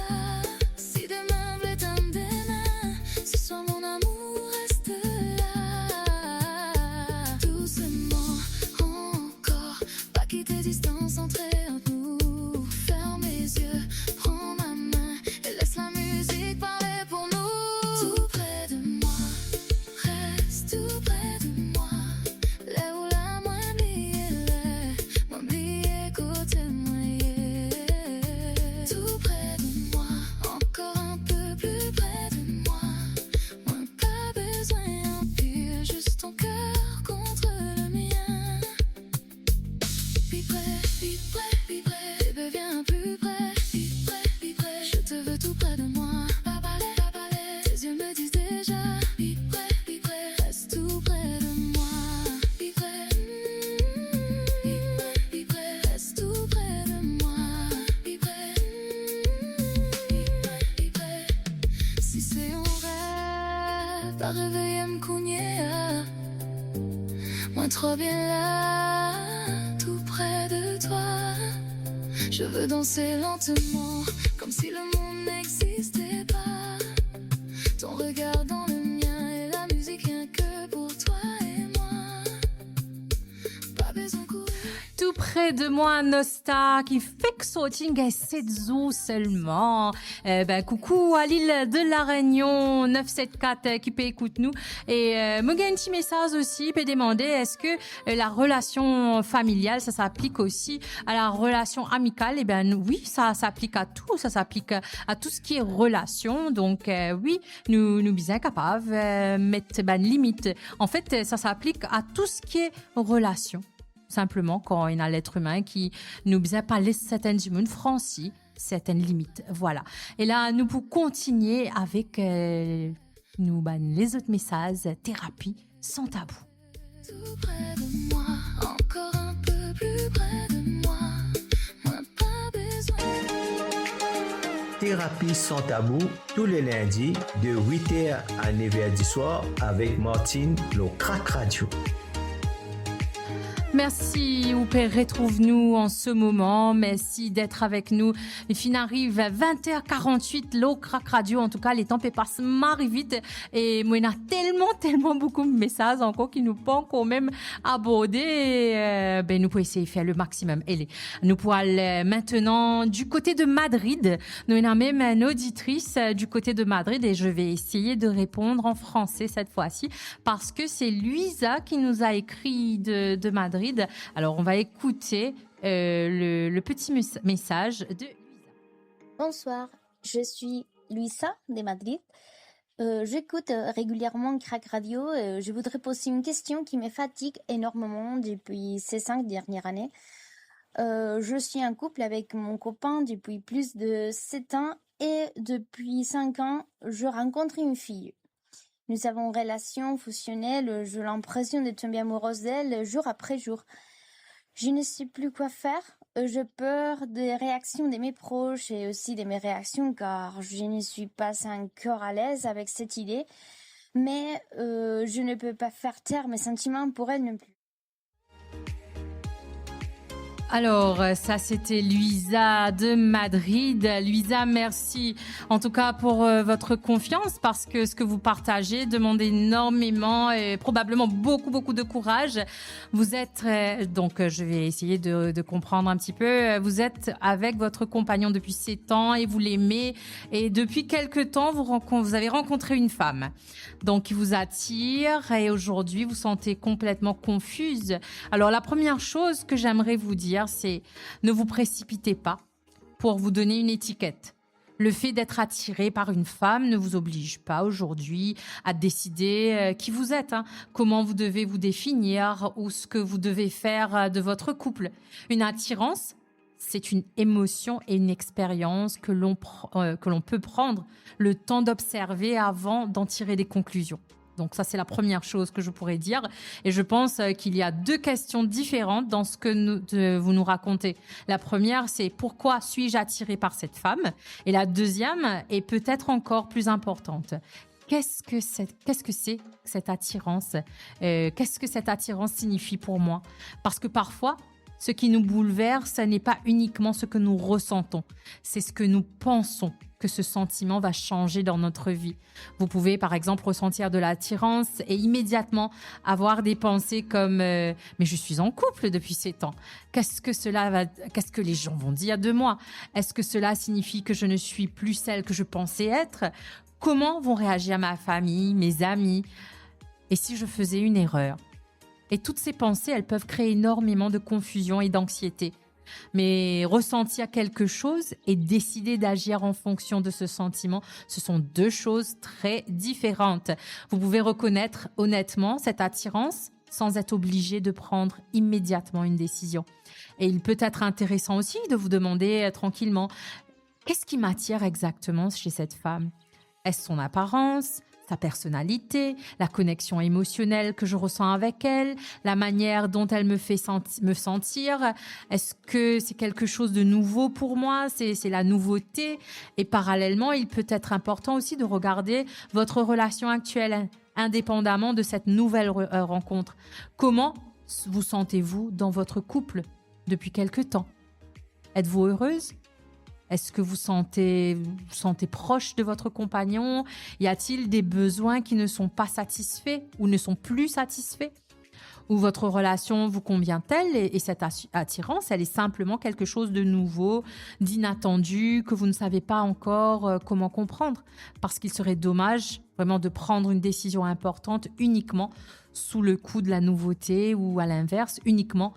Si demain voulait t'en demain, ce soir mon amour reste là. Doucement, encore, pas quitter distance, entrer entre nous. Ferme les yeux, prends ma main et laisse la musique parler pour nous. Tout près de moi, reste tout près de moi. Là où la moins oubliée, m'oublier côté moyen. Tout près de moi, encore un peu plus près de moi. Moins pas besoin pire, juste ton cœur contre le mien. Puis près, bébé viens plus près. Puis près, je te veux tout près de moi. Pas parler, tes yeux me disent déjà. Puis près, reste tout près de moi. Puis près, reste tout près de moi. Puis près, si c'est un rêve, pas réveiller me cogner. Moi trop bien là, tout près de toi. Je veux danser lentement, comme si le monde n'existait pas. Ton regard dans le mien et la musique rien que pour toi et moi. Pas besoin de courir. Tout près de moi, Nosta, qui fait que sauting à 7 jours seulement. Coucou à l'île de la Réunion, 974 qui peut écouter nous. Et me gagne un petit message aussi, peut demander est-ce que la relation familiale, ça s'applique aussi à la relation amicale? Eh bien, oui, ça s'applique à tout. Ça s'applique à tout ce qui est relation. Donc, oui, nous sommes capables de mettre une limite. En fait, ça s'applique à tout ce qui est relation. Simplement, quand il y a l'être humain qui nous besoin parler certaines humaines franchis, certaines limites. Voilà. Et là, nous pouvons continuer avec les autres messages, thérapie sans tabou. Tout près de moi, encore un peu plus près de moi. Moi pas besoin. Thérapie sans tabou tous les lundis de 8h à 9h du soir avec Martine, le Crac Radio. Merci, Oupé, retrouve-nous en ce moment. Merci d'être avec nous. Les fins arrivent à 20h48, l'eau Crac Radio. En tout cas, les temps passent marre vite. Et moi, il y a tellement beaucoup de messages encore qui nous peuvent quand même aborder. Nous pouvons essayer de faire le maximum. Et nous pouvons aller maintenant du côté de Madrid. Nous avons même une auditrice du côté de Madrid et je vais essayer de répondre en français cette fois-ci parce que c'est Luisa qui nous a écrit de Madrid. Alors, on va écouter le petit message de Luisa. Bonsoir, je suis Luisa de Madrid. J'écoute régulièrement Crac Radio. Je voudrais poser une question qui me fatigue énormément depuis ces 5 dernières années. Je suis en couple avec mon copain depuis plus de 7 ans et depuis 5 ans, je rencontre une fille. Nous avons une relation fusionnelle, j'ai l'impression de tomber amoureuse d'elle jour après jour. Je ne sais plus quoi faire, j'ai peur des réactions de mes proches et aussi de mes réactions car je ne suis pas encore à l'aise avec cette idée, mais je ne peux pas faire taire mes sentiments pour elle non plus. Alors, ça, c'était Luisa de Madrid. Luisa, merci en tout cas pour votre confiance parce que ce que vous partagez demande énormément et probablement beaucoup de courage. Vous êtes, donc je vais essayer de comprendre un petit peu, vous êtes avec votre compagnon depuis 7 ans et vous l'aimez et depuis quelques temps, vous avez rencontré une femme donc qui vous attire et aujourd'hui, vous sentez complètement confuse. Alors, la première chose que j'aimerais vous dire, c'est ne vous précipitez pas pour vous donner une étiquette. Le fait d'être attiré par une femme ne vous oblige pas aujourd'hui à décider qui vous êtes, comment vous devez vous définir ou ce que vous devez faire de votre couple. Une attirance, c'est une émotion et une expérience que l'on peut prendre le temps d'observer avant d'en tirer des conclusions. Donc ça, c'est la première chose que je pourrais dire. Et je pense qu'il y a 2 questions différentes dans ce que vous nous racontez. La première, c'est pourquoi suis-je attirée par cette femme? Et la deuxième est peut-être encore plus importante. Qu'est-ce que c'est cette attirance? Qu'est-ce que cette attirance signifie pour moi? Parce que parfois, ce qui nous bouleverse, ce n'est pas uniquement ce que nous ressentons, c'est ce que nous pensons que ce sentiment va changer dans notre vie. Vous pouvez par exemple ressentir de l'attirance et immédiatement avoir des pensées comme mais je suis en couple depuis 7 ans. Qu'est-ce que les gens vont dire de moi? Est-ce que cela signifie que je ne suis plus celle que je pensais être? Comment vont réagir ma famille, mes amis? Et si je faisais une erreur? Et toutes ces pensées, elles peuvent créer énormément de confusion et d'anxiété. Mais ressentir quelque chose et décider d'agir en fonction de ce sentiment, ce sont 2 choses très différentes. Vous pouvez reconnaître honnêtement cette attirance sans être obligé de prendre immédiatement une décision. Et il peut être intéressant aussi de vous demander tranquillement, qu'est-ce qui m'attire exactement chez cette femme? Est-ce son apparence, sa personnalité, la connexion émotionnelle que je ressens avec elle, la manière dont elle me fait me sentir? Est-ce que c'est quelque chose de nouveau pour moi? C'est la nouveauté. Et parallèlement, il peut être important aussi de regarder votre relation actuelle, indépendamment de cette nouvelle rencontre. Comment vous sentez-vous dans votre couple depuis quelque temps? Êtes-vous heureuse? Est-ce que vous sentez proche de votre compagnon? Y a-t-il des besoins qui ne sont pas satisfaits ou ne sont plus satisfaits? Ou votre relation vous convient-elle et cette attirance, elle est simplement quelque chose de nouveau, d'inattendu, que vous ne savez pas encore comment comprendre? Parce qu'il serait dommage vraiment de prendre une décision importante uniquement sous le coup de la nouveauté ou à l'inverse, uniquement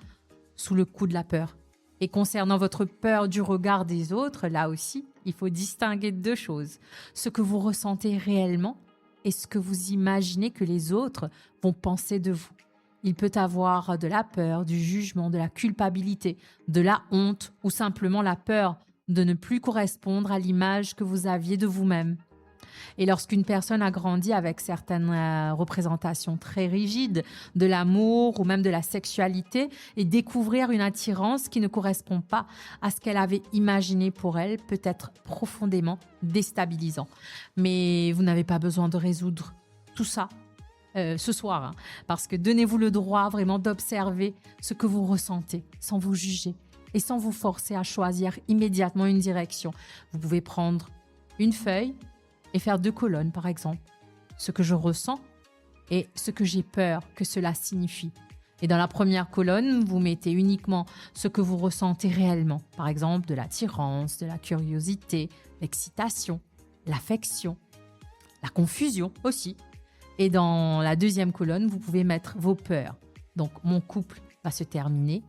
sous le coup de la peur. Et concernant votre peur du regard des autres, là aussi, il faut distinguer 2 choses. Ce que vous ressentez réellement et ce que vous imaginez que les autres vont penser de vous. Il peut avoir de la peur, du jugement, de la culpabilité, de la honte ou simplement la peur de ne plus correspondre à l'image que vous aviez de vous-même. Et lorsqu'une personne a grandi avec certaines représentations très rigides de l'amour ou même de la sexualité, et découvrir une attirance qui ne correspond pas à ce qu'elle avait imaginé pour elle peut être profondément déstabilisant. Mais vous n'avez pas besoin de résoudre tout ça ce soir, parce que donnez-vous le droit vraiment d'observer ce que vous ressentez sans vous juger et sans vous forcer à choisir immédiatement une direction. Vous pouvez prendre une feuille et faire 2 colonnes, par exemple. Ce que je ressens et ce que j'ai peur que cela signifie. Et dans la première colonne, vous mettez uniquement ce que vous ressentez réellement. Par exemple, de l'attirance, de la curiosité, l'excitation, l'affection, la confusion aussi. Et dans la deuxième colonne, vous pouvez mettre vos peurs. Donc, mon couple va se terminer,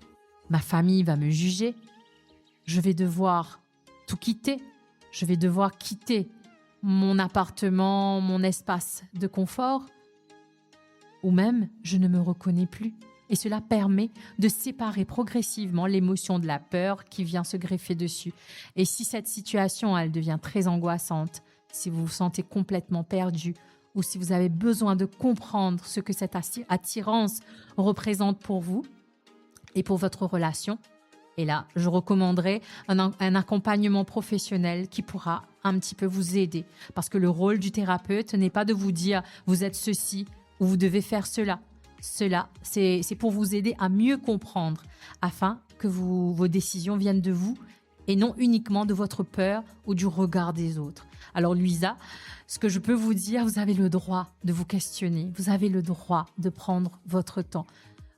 ma famille va me juger, je vais devoir tout quitter, je vais devoir quitter mon appartement, mon espace de confort, ou même je ne me reconnais plus. Et cela permet de séparer progressivement l'émotion de la peur qui vient se greffer dessus. Et si cette situation, elle devient très angoissante, si vous vous sentez complètement perdu, ou si vous avez besoin de comprendre ce que cette attirance représente pour vous et pour votre relation, et là, je recommanderais un accompagnement professionnel qui pourra un petit peu vous aider. Parce que le rôle du thérapeute n'est pas de vous dire « vous êtes ceci » ou « vous devez faire cela ». Cela, c'est pour vous aider à mieux comprendre afin que vos décisions viennent de vous et non uniquement de votre peur ou du regard des autres. Alors Louisa, ce que je peux vous dire, vous avez le droit de vous questionner, vous avez le droit de prendre votre temps.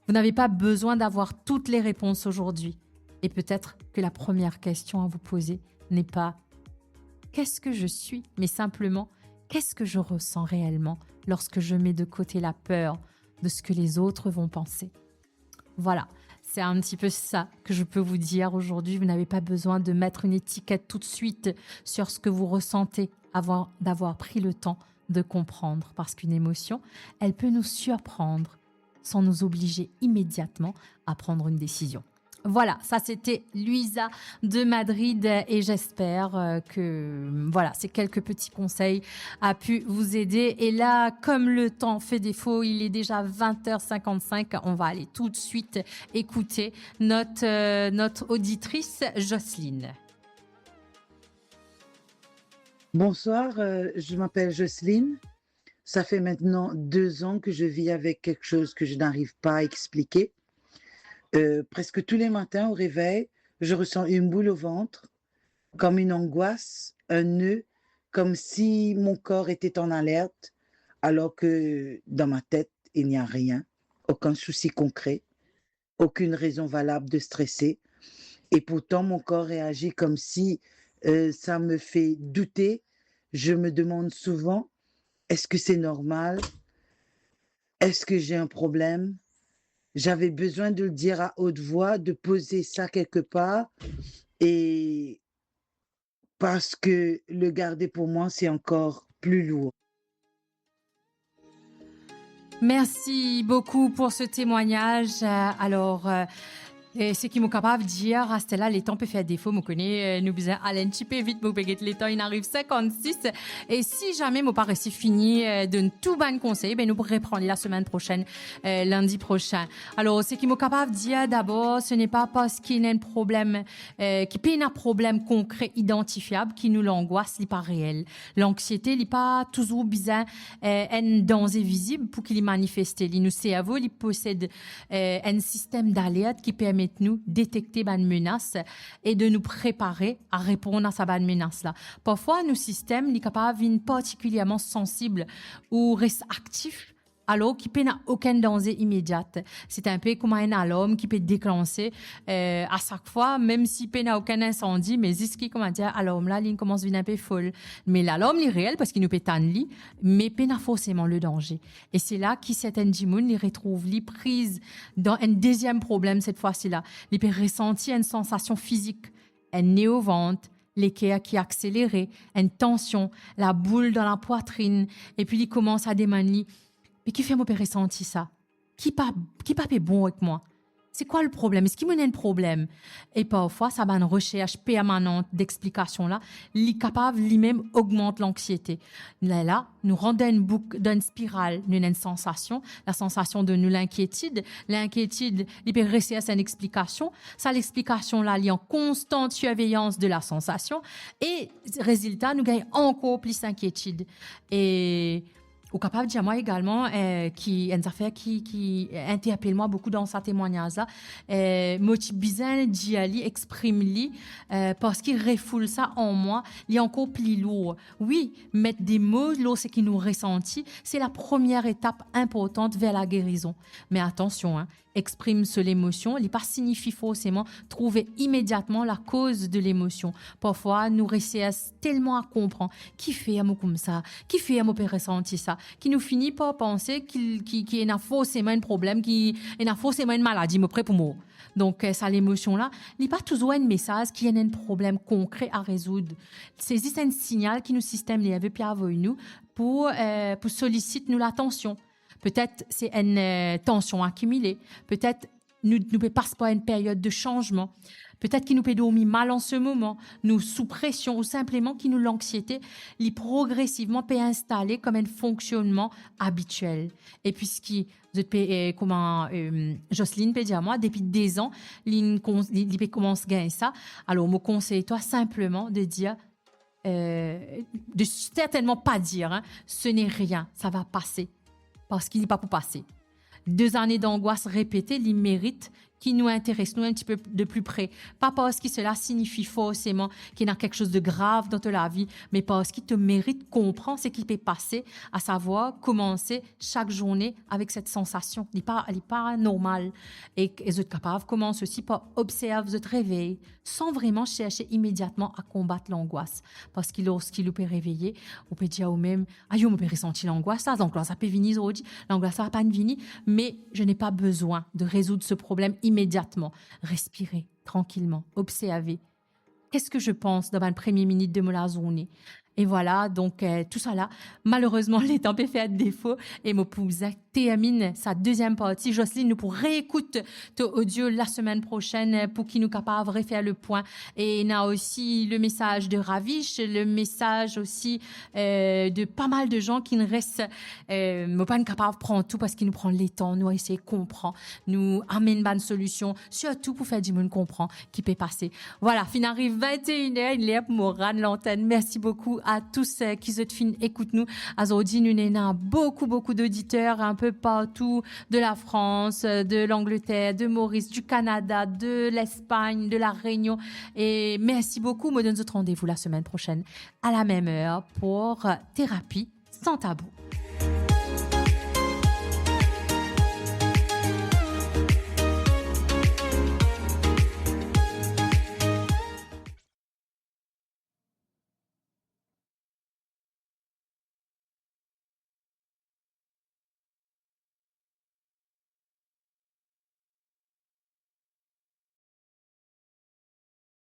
Vous n'avez pas besoin d'avoir toutes les réponses aujourd'hui. Et peut-être que la première question à vous poser n'est pas « qu'est-ce que je suis ?» mais simplement « qu'est-ce que je ressens réellement lorsque je mets de côté la peur de ce que les autres vont penser ?» Voilà, c'est un petit peu ça que je peux vous dire aujourd'hui. Vous n'avez pas besoin de mettre une étiquette tout de suite sur ce que vous ressentez avant d'avoir pris le temps de comprendre. Parce qu'une émotion, elle peut nous surprendre sans nous obliger immédiatement à prendre une décision. Voilà, ça c'était Luisa de Madrid et j'espère que voilà, ces quelques petits conseils a pu vous aider. Et là, comme le temps fait défaut, il est déjà 20h55, on va aller tout de suite écouter notre auditrice Jocelyne. Bonsoir, je m'appelle Jocelyne. Ça fait maintenant 2 ans que je vis avec quelque chose que je n'arrive pas à expliquer. Presque tous les matins au réveil, je ressens une boule au ventre, comme une angoisse, un nœud, comme si mon corps était en alerte, alors que dans ma tête, il n'y a rien, aucun souci concret, aucune raison valable de stresser. Et pourtant, mon corps réagit comme si ça me fait douter. Je me demande souvent, est-ce que c'est normal? Est-ce que j'ai un problème? J'avais besoin de le dire à haute voix, de poser ça quelque part, et parce que le garder pour moi, c'est encore plus lourd. Merci beaucoup pour ce témoignage. Alors, et ce qui m'est capable de dire, à ce là, les temps peuvent faire défaut, je connais, nous besoin aller un petit peu vite, pour péguer les temps, il arrive 56. Et si jamais mon pas réussi fini de tout bon conseil, ben, nous pourrons reprendre la semaine prochaine, lundi prochain. Alors, ce qui m'est capable de dire d'abord, ce n'est pas parce qu'il y a un problème, qui peut y un problème concret, identifiable, qui nous l'angoisse, n'est pas réel. L'anxiété, n'est pas toujours besoin, un danger visible pour qu'il y manifeste. Nos cerveaux, ils possèdent, un système d'alerte qui permet de nous détecter une menace et de nous préparer à répondre à cette menace-là. Parfois, nos systèmes sont capables d'être particulièrement sensibles ou actifs alors qu'il n'y a aucun danger immédiat. C'est un peu comme un alarme qui peut déclencher à chaque fois, même s'il n'y a aucun incendie, mais ce qui comment dire, alarme là, il commence à devenir un peu folle. Mais l'alarme est réelle parce qu'il nous peut tendre, mais il n'y a forcément le danger. Et c'est là que certaines gens les retrouvent les prises dans un deuxième problème cette fois-ci-là. Ils peuvent ressentir une sensation physique, un nez au ventre, l'équerre qui accéléré, une tension, la boule dans la poitrine, et puis ils commencent à demander mais qui fait moi ressentir ça? Qui pas bon avec moi? C'est quoi le problème? Est-ce qu'il me y a un problème? Et parfois, ça va une recherche permanente d'explications là, li capable lui-même augmente l'anxiété. Là, nous rendons une boucle d'une spirale, une sensation, la sensation de nous l'inquiétude. L'inquiétude, il peut rester à une explication. Ça, l'explication là, il est en constante surveillance de la sensation. Et résultat, nous gagnons encore plus d'inquiétude. Et ou capable de dire moi également qui une affaire qui interpelle moi beaucoup dans sa témoignage là motive bizarre d'y aller exprime-li parce qu'il refoule ça en moi il est encore plus lourd. Oui, mettre des mots là ce qui nous ressentit, c'est la première étape importante vers la guérison. Mais attention exprime seule l'émotion, il pas signifie forcément trouver immédiatement la cause de l'émotion. Parfois, nous réussissons tellement à comprendre qui fait à moi comme ça, qui fait à moi ressentir ça, qui nous finit par penser qu'il y a forcément un problème, qu'il y a forcément une maladie, me prêt pour moi. Donc, ça, l'émotion-là, il n'y a pas toujours un message qui a un problème concret à résoudre. C'est juste un signal qui nous système nerveux puis avec nous pour solliciter nous l'attention. Peut-être c'est une tension accumulée. Peut-être nous ne passons pas une période de changement. Peut-être qu'il nous peut dormir mal en ce moment, nous sous pression ou simplement qu'il nous l'anxiété, il progressivement peut installer comme un fonctionnement habituel. Et puisque Jocelyne peut dire moi depuis des ans, il peut commencer à gagner ça. Alors, me conseille toi simplement de dire de certainement pas dire ce n'est rien, ça va passer. Parce qu'il n'est pas pour passer. 2 années d'angoisse répétées, il mérite qui nous intéresse, nous un petit peu de plus près. Pas parce que cela signifie forcément qu'il y a quelque chose de grave dans ta vie, mais parce qu'il te mérite comprendre ce qui peut passer, à savoir commencer chaque journée avec cette sensation. Elle n'est pas normale. Et vous êtes capable, commence aussi par observer votre réveil, sans vraiment chercher immédiatement à combattre l'angoisse. Parce que lorsqu'il peut réveiller, on peut dire au même, aïe, on peut ressentir l'angoisse, l'angoisse ça peut venir aujourd'hui, l'angoisse ça va pas venir, mais je n'ai pas besoin de résoudre ce problème immédiatement. Respirez tranquillement, observez. Qu'est-ce que je pense dans ma première minute de la journée? Et voilà, donc tout ça là, malheureusement, les temps peut faire défaut. Et mon épouse termine sa deuxième partie. Jocelyne, nous pour réécouter ton audio la semaine prochaine pour qu'il nous capable de refaire le point. Et il y a aussi le message de Ravish, le message aussi de pas mal de gens qui ne restent pas capables de prendre tout parce qu'ils nous prennent les temps, nous essayer de comprendre, nous amène une bonne solution, surtout pour faire du monde comprendre qui peut passer. Voilà, fin arrive 21h, il est pour me rendre l'antenne. Merci beaucoup à tous qui se fin écoutent nous. Aujourd'hui, nous avons beaucoup d'auditeurs un peu partout de la France, de l'Angleterre, de Maurice, du Canada, de l'Espagne, de la Réunion. Et merci beaucoup. Je vous donne rendez-vous la semaine prochaine à la même heure pour Thérapie sans tabou.